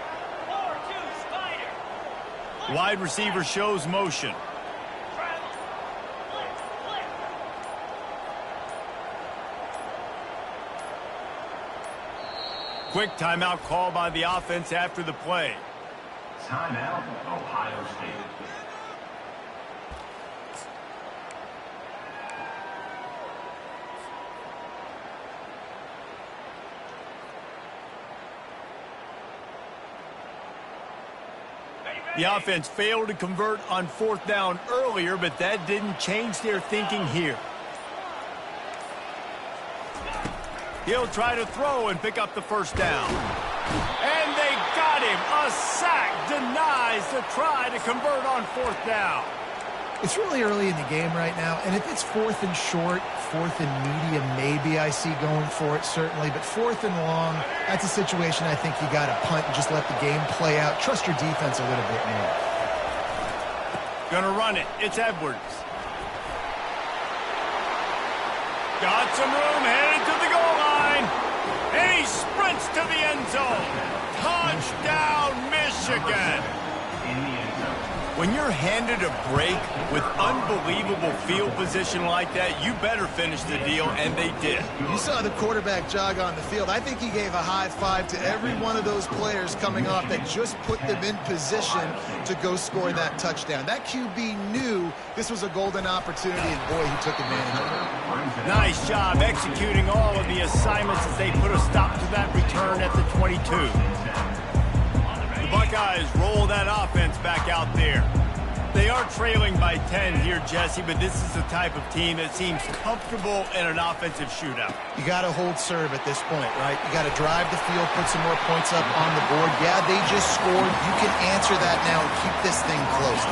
4-2 Spider. Wide receiver shows motion. Travel. Flip. Quick timeout call by the offense after the play. Timeout, Ohio State. The offense failed to convert on 4th down earlier, but that didn't change their thinking here. He'll try to throw and pick up the first down. And they got him. A sack denies the try to convert on 4th down. It's really early in the game right now, and if it's 4th and short, 4th and medium, maybe I see going for it, certainly. But 4th and long, that's a situation I think you got to punt and just let the game play out. Trust your defense a little bit more. Gonna run it. It's Edwards. Got some room, headed to the goal line. And he sprints to the end zone. Touchdown, Michigan. In the end zone. When you're handed a break with unbelievable field position like that, you better finish the deal, and they did. You saw the quarterback jog on the field. I think he gave a high five to every one of those players coming off that just put them in position to go score that touchdown. That QB knew this was a golden opportunity, and boy, he took advantage of it. Nice job executing all of the assignments as they put a stop to that return at the 22. The Buckeyes roll that offense back out there. They are trailing by 10 here, Jesse, but this is the type of team that seems comfortable in an offensive shootout. You got to hold serve at this point, right? You got to drive the field, put some more points up on the board. Yeah, they just scored. You can answer that now and keep this thing close.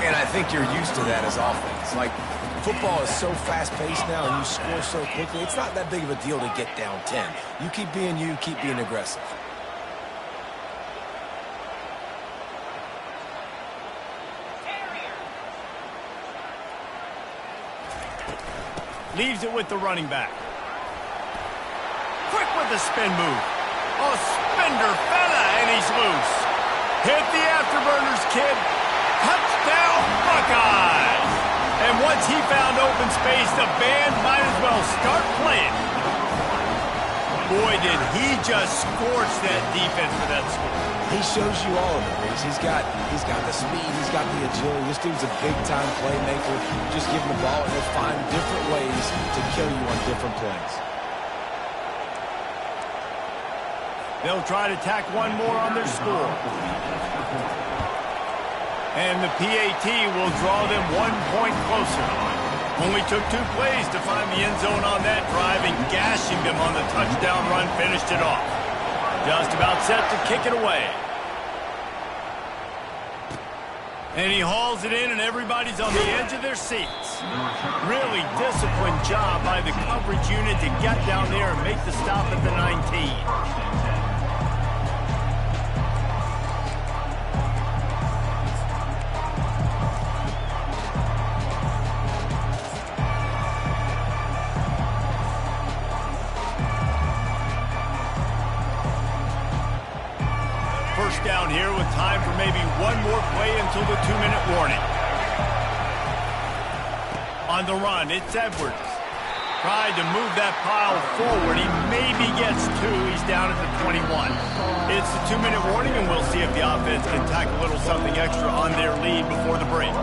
And I think you're used to that as offense. Like, football is so fast-paced now and you score so quickly, it's not that big of a deal to get down 10. You keep being you, keep being aggressive. Leaves it with the running back. Quick with the spin move. A spender fella, and he's loose. Hit the afterburners, kid. Touchdown, Buckeyes. And once he found open space, the band might as well start playing. Boy, did he just scorch that defense for that score. He shows you all of it, Reese. He's got the speed, he's got the agility. This dude's a big-time playmaker. Just give him the ball, and he'll find different ways to kill you on different plays. They'll try to tack one more on their score. And the PAT will draw them 1 point closer. Only took 2 plays to find the end zone on that drive, and gashing them on the touchdown run finished it off. Just about set to kick it away. And he hauls it in, and everybody's on the edge of their seats. Really disciplined job by the coverage unit to get down there and make the stop at the 19. maybe one more play until the 2-minute warning. On the run, it's Edwards. Tried to move that pile forward. He maybe gets 2. He's down at the 21. It's the 2-minute warning, and we'll see if the offense can tack a little something extra on their lead before the break.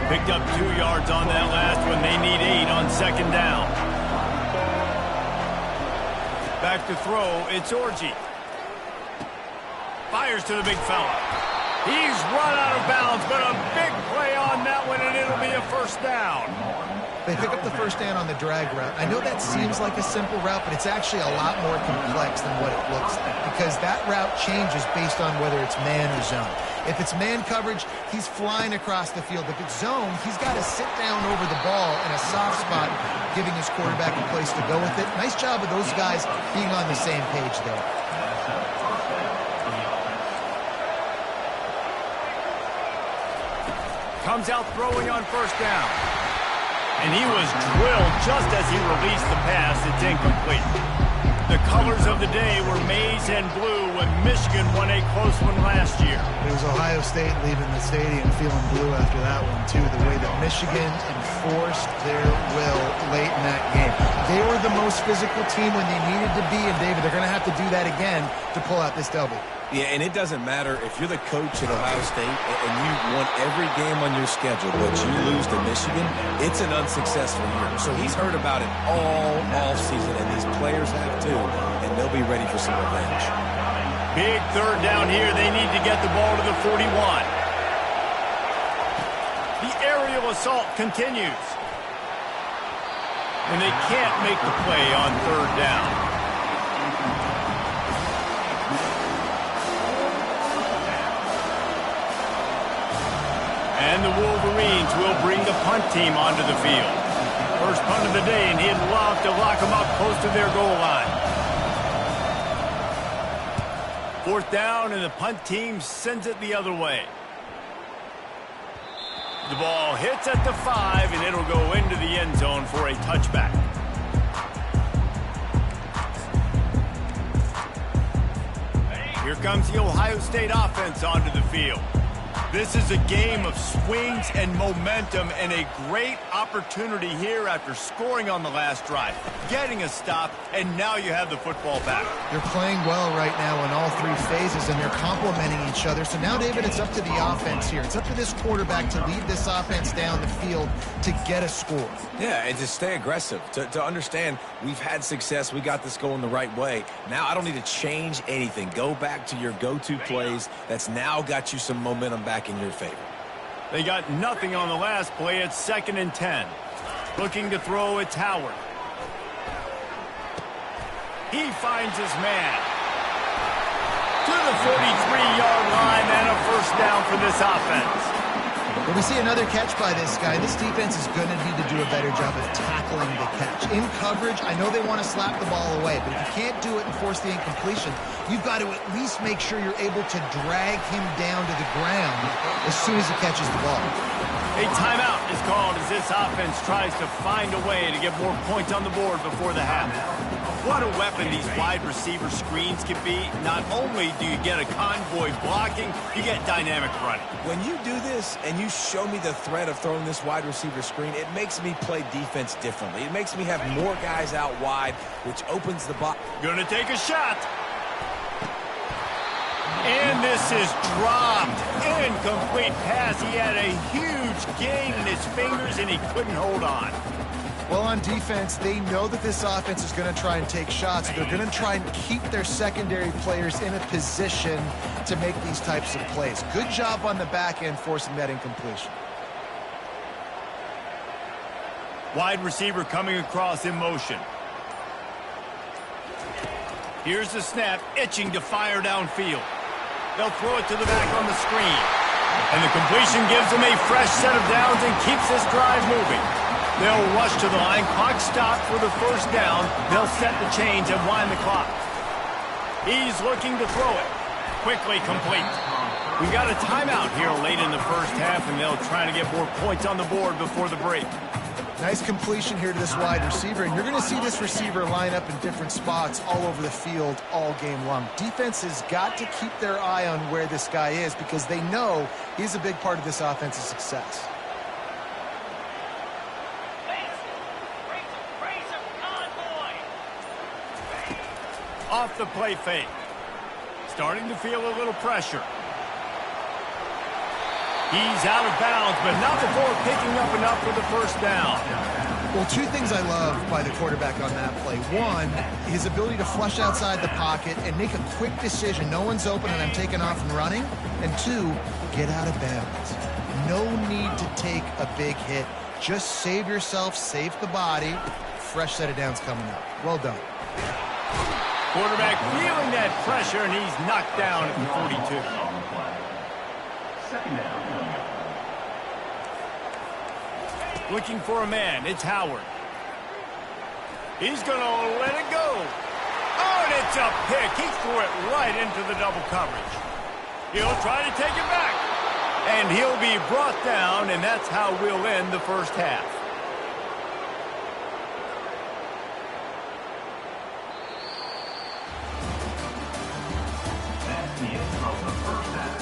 Picked up 2 yards on that last one. They need 8 on 2nd down. Back to throw, it's Orji. Fires to the big fella. He's run out of bounds, but a big play on that one, and it'll be a 1st down. They pick up the 1st down on the drag route. I know that seems like a simple route, but it's actually a lot more complex than what it looks like because that route changes based on whether it's man or zone. If it's man coverage, he's flying across the field. If it's zone, he's got to sit down over the ball in a soft spot, giving his quarterback a place to go with it. Nice job of those guys being on the same page there. Comes out throwing on 1st down. And he was drilled just as he released the pass. It's incomplete. The colors of the day were maize and blue when Michigan won a close one last year. It was Ohio State leaving the stadium feeling blue after that one, too. The way that Michigan enforced their will late in that game. They were the most physical team when they needed to be, and David, they're going to have to do that again to pull out this W. Yeah, and it doesn't matter if you're the coach at Ohio State and you won every game on your schedule, but you lose to Michigan, it's an unsuccessful year. So he's heard about it all offseason, and these players have too, and they'll be ready for some revenge. Big 3rd down here. They need to get the ball to the 41. The aerial assault continues. And they can't make the play on 3rd down. And the Wolverines will bring the punt team onto the field. First punt of the day, and he'd love to lock them up close to their goal line. 4th down, and the punt team sends it the other way. The ball hits at the 5, and it'll go into the end zone for a touchback. Here comes the Ohio State offense onto the field. This is a game of swings and momentum and a great opportunity here after scoring on the last drive, getting a stop, and now you have the football back. They're playing well right now in all 3 phases, and they're complementing each other. So now, David, it's up to the offense here. It's up to this quarterback to lead this offense down the field to get a score. Yeah, and to stay aggressive, to understand we've had success, we got this going the right way. Now I don't need to change anything. Go back to your go-to plays. That's now got you some momentum back in your favor. They got nothing on the last play. It's 2nd and 10. Looking to throw, it's Howard. He finds his man. To the 43-yard line and a 1st down for this offense. When we see another catch by this guy, this defense is going to need to do a better job of tackling the catch. In coverage, I know they want to slap the ball away, but if you can't do it and force the incompletion, you've got to at least make sure you're able to drag him down to the ground as soon as he catches the ball. A timeout is called as this offense tries to find a way to get more points on the board before the half. What a weapon these wide receiver screens can be. Not only do you get a convoy blocking, you get dynamic running. When you do this and you show me the threat of throwing this wide receiver screen, it makes me play defense differently. It makes me have more guys out wide, which opens the box. Gonna take a shot. And this is dropped. Incomplete pass. He had a huge gain in his fingers, and he couldn't hold on. Well, on defense, they know that this offense is going to try and take shots. They're going to try and keep their secondary players in a position to make these types of plays. Good job on the back end forcing that incompletion. Wide receiver coming across in motion. Here's the snap, itching to fire downfield. They'll throw it to the back on the screen. And the completion gives them a fresh set of downs and keeps this drive moving. They'll rush to the line. Clock stopped for the 1st down. They'll set the chains and wind the clock. He's looking to throw it. Quickly complete. We've got a timeout here late in the 1st half, and they'll try to get more points on the board before the break. Nice completion here to this wide receiver, and you're going to see this receiver line up in different spots all over the field all game long. Defense has got to keep their eye on where this guy is because they know he's a big part of this offense's success. Off the play fake. Starting to feel a little pressure. He's out of bounds, but not before picking up enough for the first down. Well, two things I love by the quarterback on that play. One, his ability to flush outside the pocket and make a quick decision. No one's open and I'm taking off and running. And two, get out of bounds. No need to take a big hit. Just save yourself, save the body. Fresh set of downs coming up. Well done. Quarterback feeling that pressure, and he's knocked down at the 42. Second down. Looking for a man. It's Howard. He's going to let it go. Oh, and it's a pick. He threw it right into the double coverage. He'll try to take it back. And he'll be brought down, and that's how we'll end the first half. That's the end of the first half.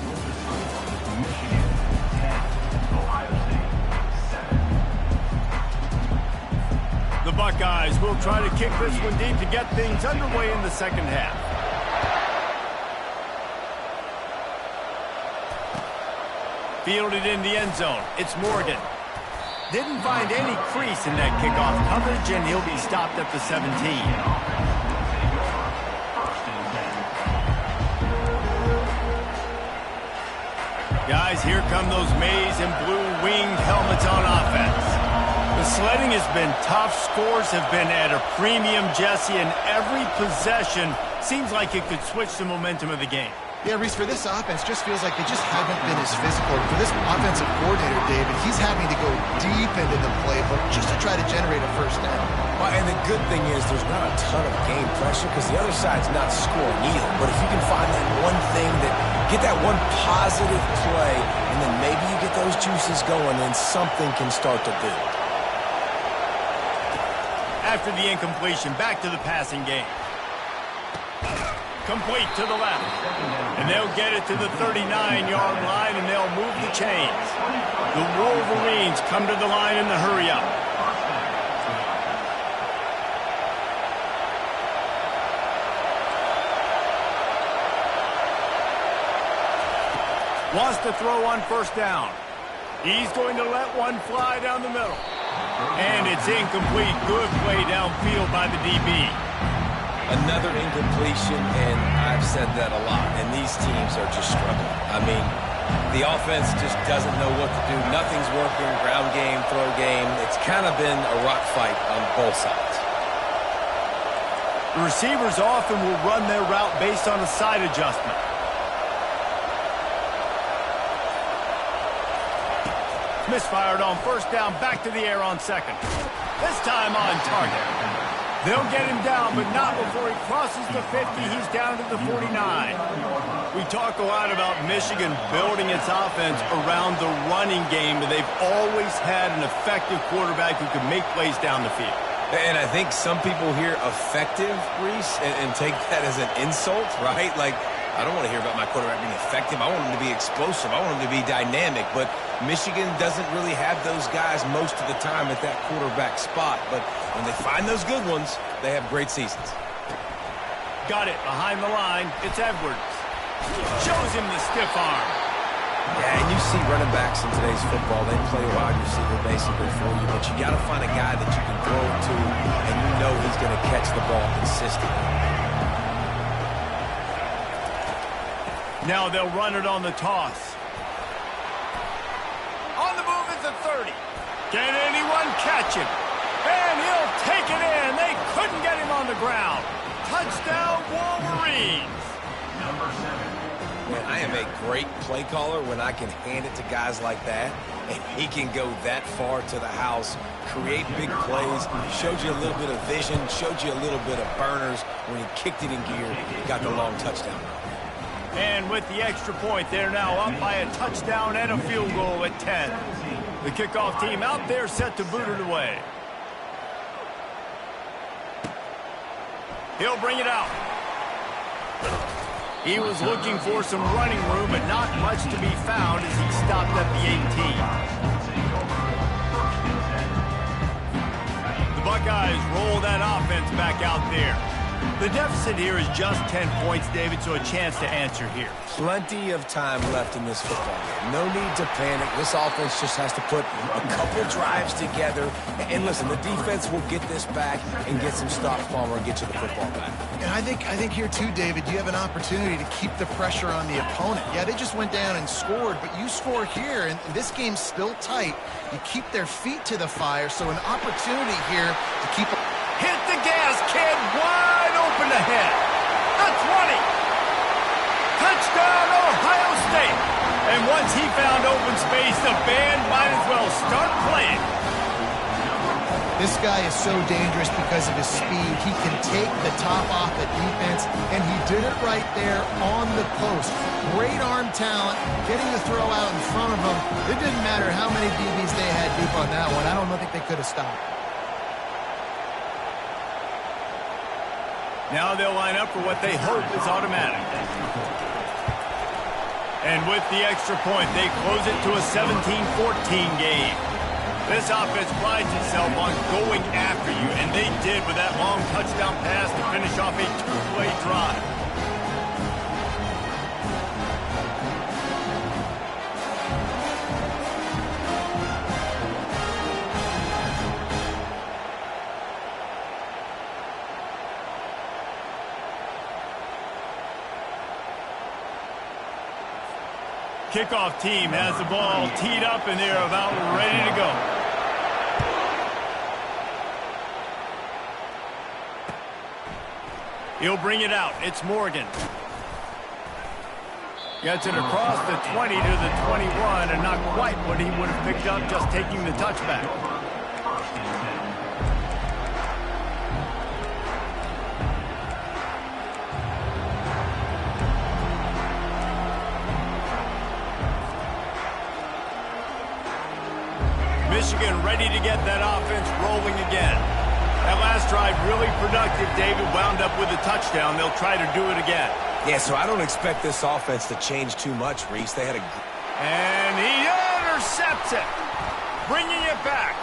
With the score, Michigan 10, Ohio State 7. The Buckeyes will try to kick this one deep to get things underway in the second half. Fielded in the end zone. It's Morgan. Didn't find any crease in that kickoff coverage, and he'll be stopped at the 17. Guys, here come those maize and blue winged helmets on offense. The sledding has been tough. Scores have been at a premium, Jesse, and every possession seems like it could switch the momentum of the game. Yeah, Reese, for this offense, just feels like they just haven't been as physical. For this offensive coordinator, David, he's having to go deep into the playbook just to try to generate a first down. Well, and the good thing is there's not a ton of game pressure because the other side's not scoring either. But if you can find that one thing get that one positive play, and then maybe you get those juices going, then something can start to build. After the incompletion, back to the passing game. Complete to the left. And they'll get it to the 39-yard line, and they'll move the chains. The Wolverines come to the line in the hurry-up. Wants to throw on first down. He's going to let one fly down the middle. And it's incomplete. Good play downfield by the DB. Another incompletion, and I've said that a lot, and these teams are just struggling. I mean, the offense just doesn't know what to do. Nothing's working, ground game, throw game. It's kind of been a rock fight on both sides. The receivers often will run their route based on a side adjustment. Misfired on first down, back to the air on second. This time on target. They'll get him down, but not before he crosses the 50. He's down to the 49. We talk a lot about Michigan building its offense around the running game, but they've always had an effective quarterback who can make plays down the field. And I think some people hear effective, Reese, and take that as an insult, right? Like, I don't want to hear about my quarterback being effective. I want him to be explosive. I want him to be dynamic. But Michigan doesn't really have those guys most of the time at that quarterback spot. But when they find those good ones, they have great seasons. Got it behind the line. It's Edwards. Shows him the stiff arm. Yeah, and you see running backs in today's football, they play wide receiver basically for you. But you got to find a guy that you can throw it to, and you know he's going to catch the ball consistently. Now they'll run it on the toss. On the move is the 30. Can anyone catch him? And he'll take it in. They couldn't get him on the ground. Touchdown, Wolverines. Number 7. Man, I am a great play caller when I can hand it to guys like that, and he can go that far to the house, create big plays, showed you a little bit of vision, showed you a little bit of burners. When he kicked it in gear, he got the long touchdown. And with the extra point, they're now up by a touchdown and a field goal at 10. The kickoff team out there set to boot it away. He'll bring it out. He was looking for some running room, but not much to be found as he stopped at the 18. The Buckeyes roll that offense back out there. The deficit here is just 10 points, David, so a chance to answer here. Plenty of time left in this football game. No need to panic. This offense just has to put a couple drives together. And listen, the defense will get this back and get some stops, Palmer, and get you the football back. And I think here too, David, you have an opportunity to keep the pressure on the opponent. Yeah, they just went down and scored, but you score here, and this game's still tight. You keep their feet to the fire, so an opportunity here to keep... Hit the gas, kid. Wide open ahead. A 20. Touchdown, Ohio State. And once he found open space, the band might as well start playing. This guy is so dangerous because of his speed. He can take the top off the defense, and he did it right there on the post. Great arm talent, getting the throw out in front of him. It didn't matter how many DBs they had deep on that one. I don't think they could have stopped. Now they'll line up for what they hope is automatic. And with the extra point, they close it to a 17-14 game. This offense prides itself on going after you, and they did with that long touchdown pass to finish off a two-play drive. Kickoff team has the ball teed up, and they're about ready to go. He'll bring it out. It's Morgan. Gets it across the 20 to the 21, and not quite what he would have picked up just taking the touchback. Michigan ready to get that offense rolling again. That last drive really productive. David wound up with a touchdown. They'll try to do it again. Yeah, so I don't expect this offense to change too much, Reese. They had a... And he intercepts it, bringing it back.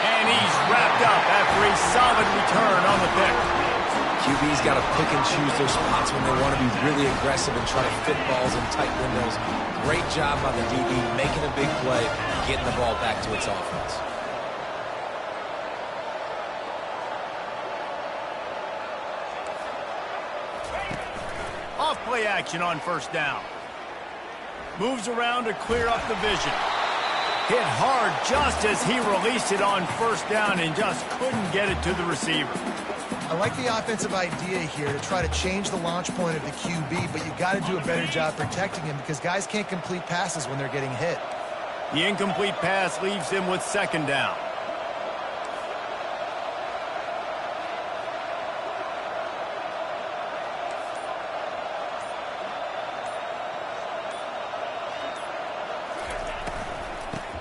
And he's wrapped up after a solid return on the pick. QB's got to pick and choose their spots when they want to be really aggressive and try to fit balls in tight windows. Great job by the DB, making a big play, getting the ball back to its offense. Off play action on first down. Moves around to clear up the vision. Hit hard just as he released it on first down and just couldn't get it to the receiver. I like the offensive idea here to try to change the launch point of the QB, but you got to do a better job protecting him because guys can't complete passes when they're getting hit. The incomplete pass leaves him with second down.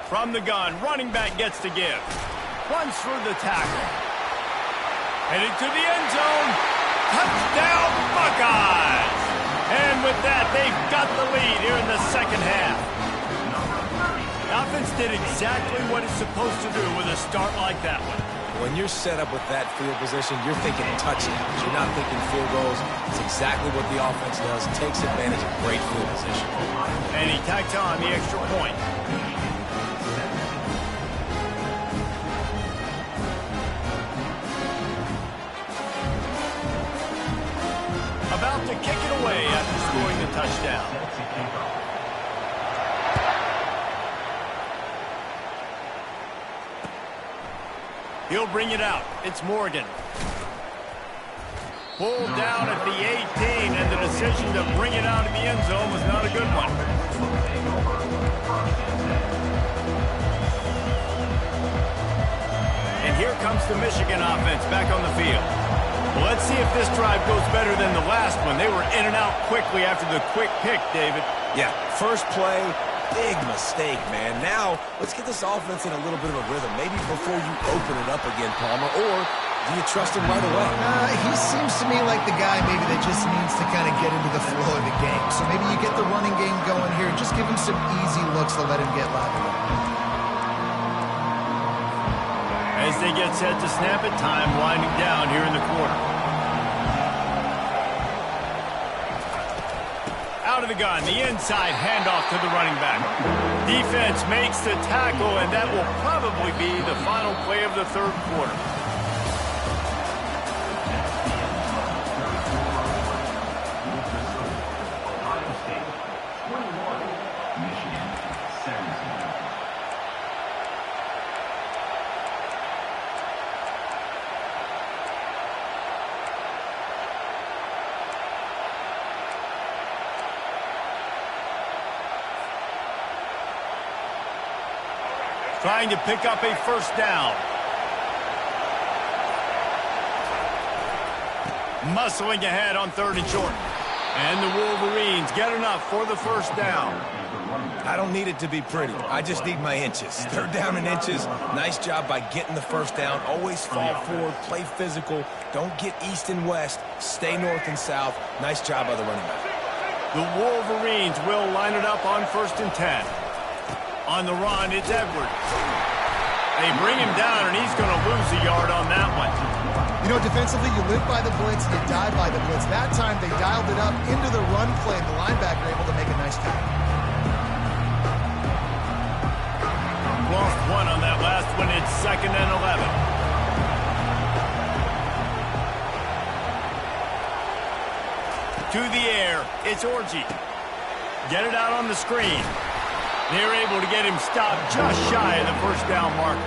From the gun, running back gets to give. Runs through the tackle. Headed to the end zone. Touchdown, Buckeyes! And with that, they've got the lead here in the second half. The offense did exactly what it's supposed to do with a start like that one. When you're set up with that field position, you're thinking touchdowns. You're not thinking field goals. It's exactly what the offense does. It takes advantage of great field position. And he tacks on the extra point. About to kick it away after scoring the touchdown. He'll bring it out. It's Morgan. Pulled down at the 18, and the decision to bring it out of the end zone was not a good one. And here comes the Michigan offense back on the field. Well, let's see if this drive goes better than the last one. They were in and out quickly after the quick pick, David. Yeah, first play, Big mistake, man. Now, let's get this offense in a little bit of a rhythm. Maybe before you open it up again, Palmer, or do you trust him right away? He seems to me like the guy maybe that just needs to kind of get into the flow of the game. So maybe you get the running game going here and just give him some easy looks to let him get lateral. As they get set to snap it, time winding down here in the quarter. Out of the gun, the inside handoff to the running back. Defense makes the tackle, and that will probably be the final play of the third quarter. Ohio State 21, Michigan 17. Trying to pick up a first down. Muscling ahead on 3rd and short. And the Wolverines get enough for the first down. I don't need it to be pretty. I just need my inches. 3rd down and inches. Nice job by getting the first down. Always fall forward, play physical. Don't get east and west. Stay north and south. Nice job by the running back. The Wolverines will line it up on 1st and 10. On the run, it's Edwards. They bring him down, and he's going to lose a yard on that one. You know, defensively, you live by the blitz, you die by the blitz. That time, they dialed it up into the run play, and the linebacker able to make a nice tackle. Lost one on that last one. It's 2nd and 11. To the air, it's Orji. Get it out on the screen. They're able to get him stopped just shy of the first down marker.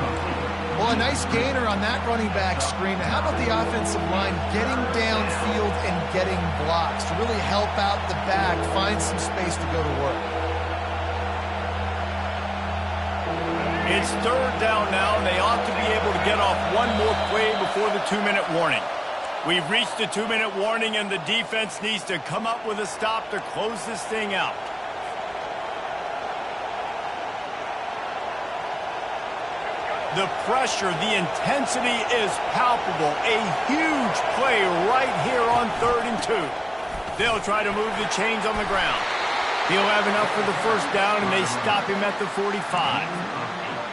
Well, a nice gainer on that running back screen. How about the offensive line getting downfield and getting blocks to really help out the back, find some space to go to work? It's 3rd down now, and they ought to be able to get off one more play before the 2-minute warning. We've reached the 2-minute warning, and the defense needs to come up with a stop to close this thing out. The pressure, the intensity is palpable. A huge play right here on 3rd and 2. They'll try to move the chains on the ground. He'll have enough for the first down, and they stop him at the 45.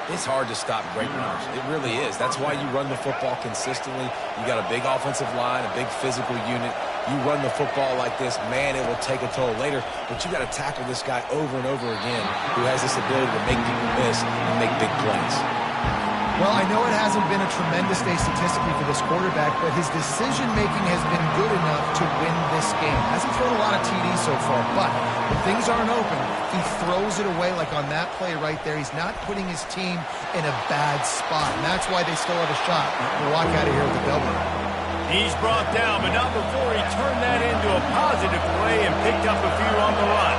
It's hard to stop great runners. It really is. That's why you run the football consistently. You got a big offensive line, a big physical unit. You run the football like this, man, it will take a toll later. But you got to tackle this guy over and over again who has this ability to make people miss and make big plays. Well, I know it hasn't been a tremendous day statistically for this quarterback, but his decision-making has been good enough to win this game. Hasn't thrown a lot of TDs so far, but when things aren't open, he throws it away like on that play right there. He's not putting his team in a bad spot, and that's why they still have a shot to walk out of here with a W. He's brought down, but not before he turned that into a positive play and picked up a few on the run.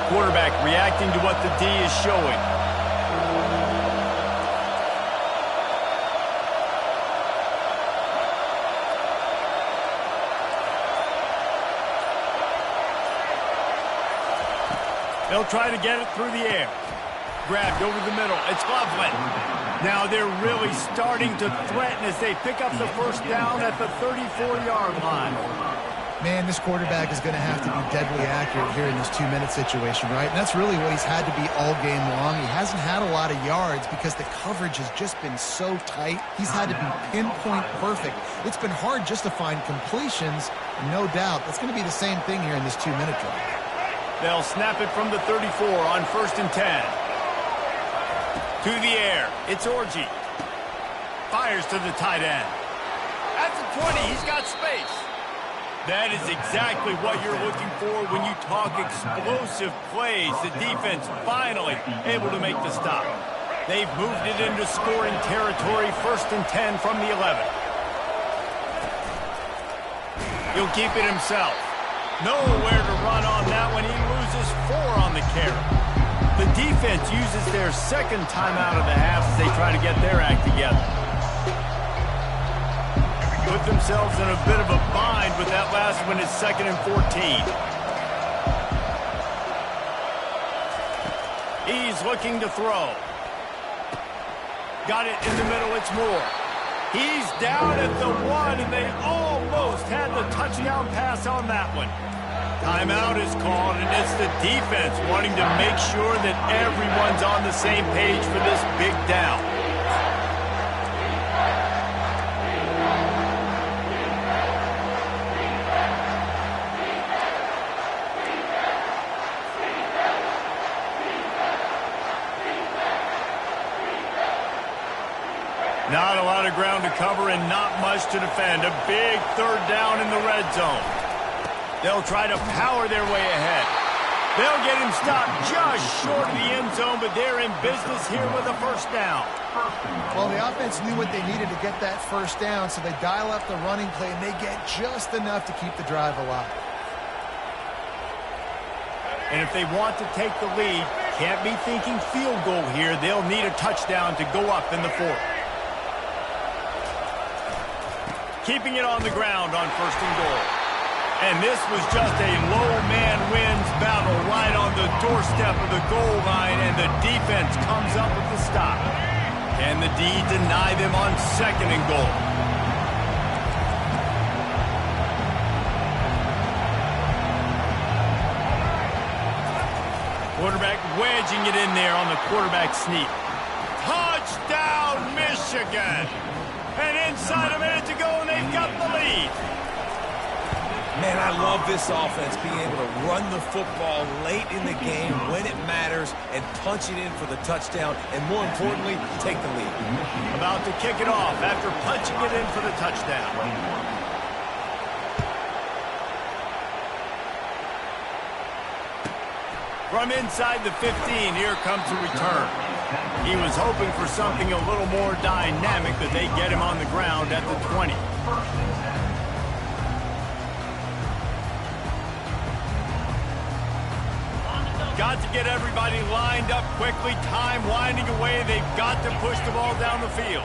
Quarterback reacting to what the D is showing. They'll try to get it through the air. Grabbed over the middle. It's Loveland. Now they're really starting to threaten as they pick up the first down at the 34-yard line. Man, this quarterback is going to have to be deadly accurate here in this 2-minute situation, right? And that's really what he's had to be all game long. He hasn't had a lot of yards because the coverage has just been so tight. He's had to be pinpoint perfect. It's been hard just to find completions, no doubt. That's going to be the same thing here in this 2-minute drive. They'll snap it from the 34 on 1st and 10. To the air, it's Orji. Fires to the tight end. At the 20, he's got space. That is exactly what you're looking for when you talk explosive plays. The defense finally able to make the stop. They've moved it into scoring territory, 1st and 10 from the 11. He'll keep it himself. Nowhere to run on that one. He loses 4 on the carry. The defense uses their second timeout of the half as they try to get their act together. put themselves in a bit of a bind with that last one. It's 2nd and 14. He's looking to throw. Got it in the middle. It's Moore. He's down at the 1, and they almost had the touchdown pass on that one. Timeout is called, and it's the defense wanting to make sure that everyone's on the same page for this big down. Not a lot of ground to cover and not much to defend. A big 3rd down in the red zone. They'll try to power their way ahead. They'll get him stopped just short of the end zone, but they're in business here with a 1st down. Well, the offense knew what they needed to get that 1st down, so they dial up the running play, and they get just enough to keep the drive alive. And if they want to take the lead, can't be thinking field goal here. They'll need a touchdown to go up in the 4th. Keeping it on the ground on 1st and goal. And this was just a low man wins battle right on the doorstep of the goal line, and the defense comes up with the stop. Can the D deny them on 2nd and goal? Quarterback wedging it in there on the quarterback sneak. Touchdown, Michigan! And inside a minute to go, and they've got the lead. Man, I love this offense being able to run the football late in the game when it matters and punch it in for the touchdown, and more importantly, take the lead. About to kick it off after punching it in for the touchdown. From inside the 15, here comes the return. He was hoping for something a little more dynamic, but they get him on the ground at the 20. Got to get everybody lined up quickly. Time winding away. They've got to push the ball down the field.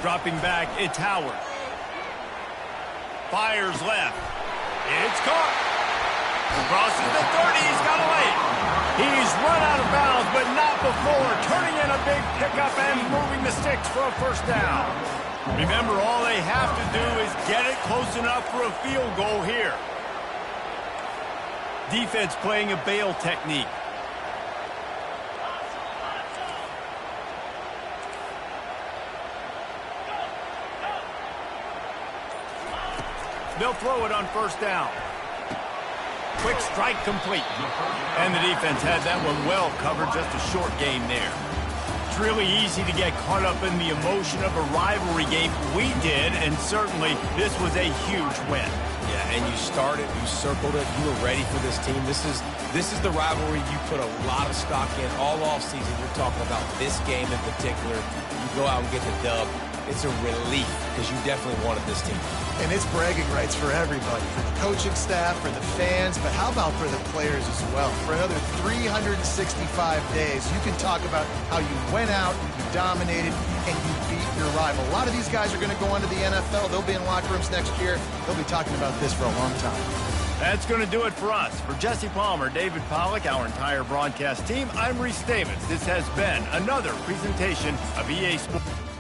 Dropping back, it's Howard. Fires left. It's caught. Crosses the 30, he's got a lane. He's run out of bounds, but not before. Turning in a big pickup and moving the sticks for a 1st down. Remember, all they have to do is get it close enough for a field goal here. Defense playing a bail technique. They'll throw it on 1st down. Quick strike complete. And the defense had that one well covered, just a short game there. It's really easy to get caught up in the emotion of a rivalry game. We did, and certainly this was a huge win. Yeah, and you started, you circled it, you were ready for this team. This is the rivalry you put a lot of stock in all offseason. You're talking about this game in particular. You go out and get the dub. It's a relief because you definitely wanted this team. And it's bragging rights for everybody, for the coaching staff, for the fans, but how about for the players as well? For another 365 days, you can talk about how you went out, you dominated, and you beat your rival. A lot of these guys are going to go on to the NFL. They'll be in locker rooms next year. They'll be talking about this for a long time. That's going to do it for us. For Jesse Palmer, David Pollack, our entire broadcast team, I'm Reese Davis. This has been another presentation of EA Sports.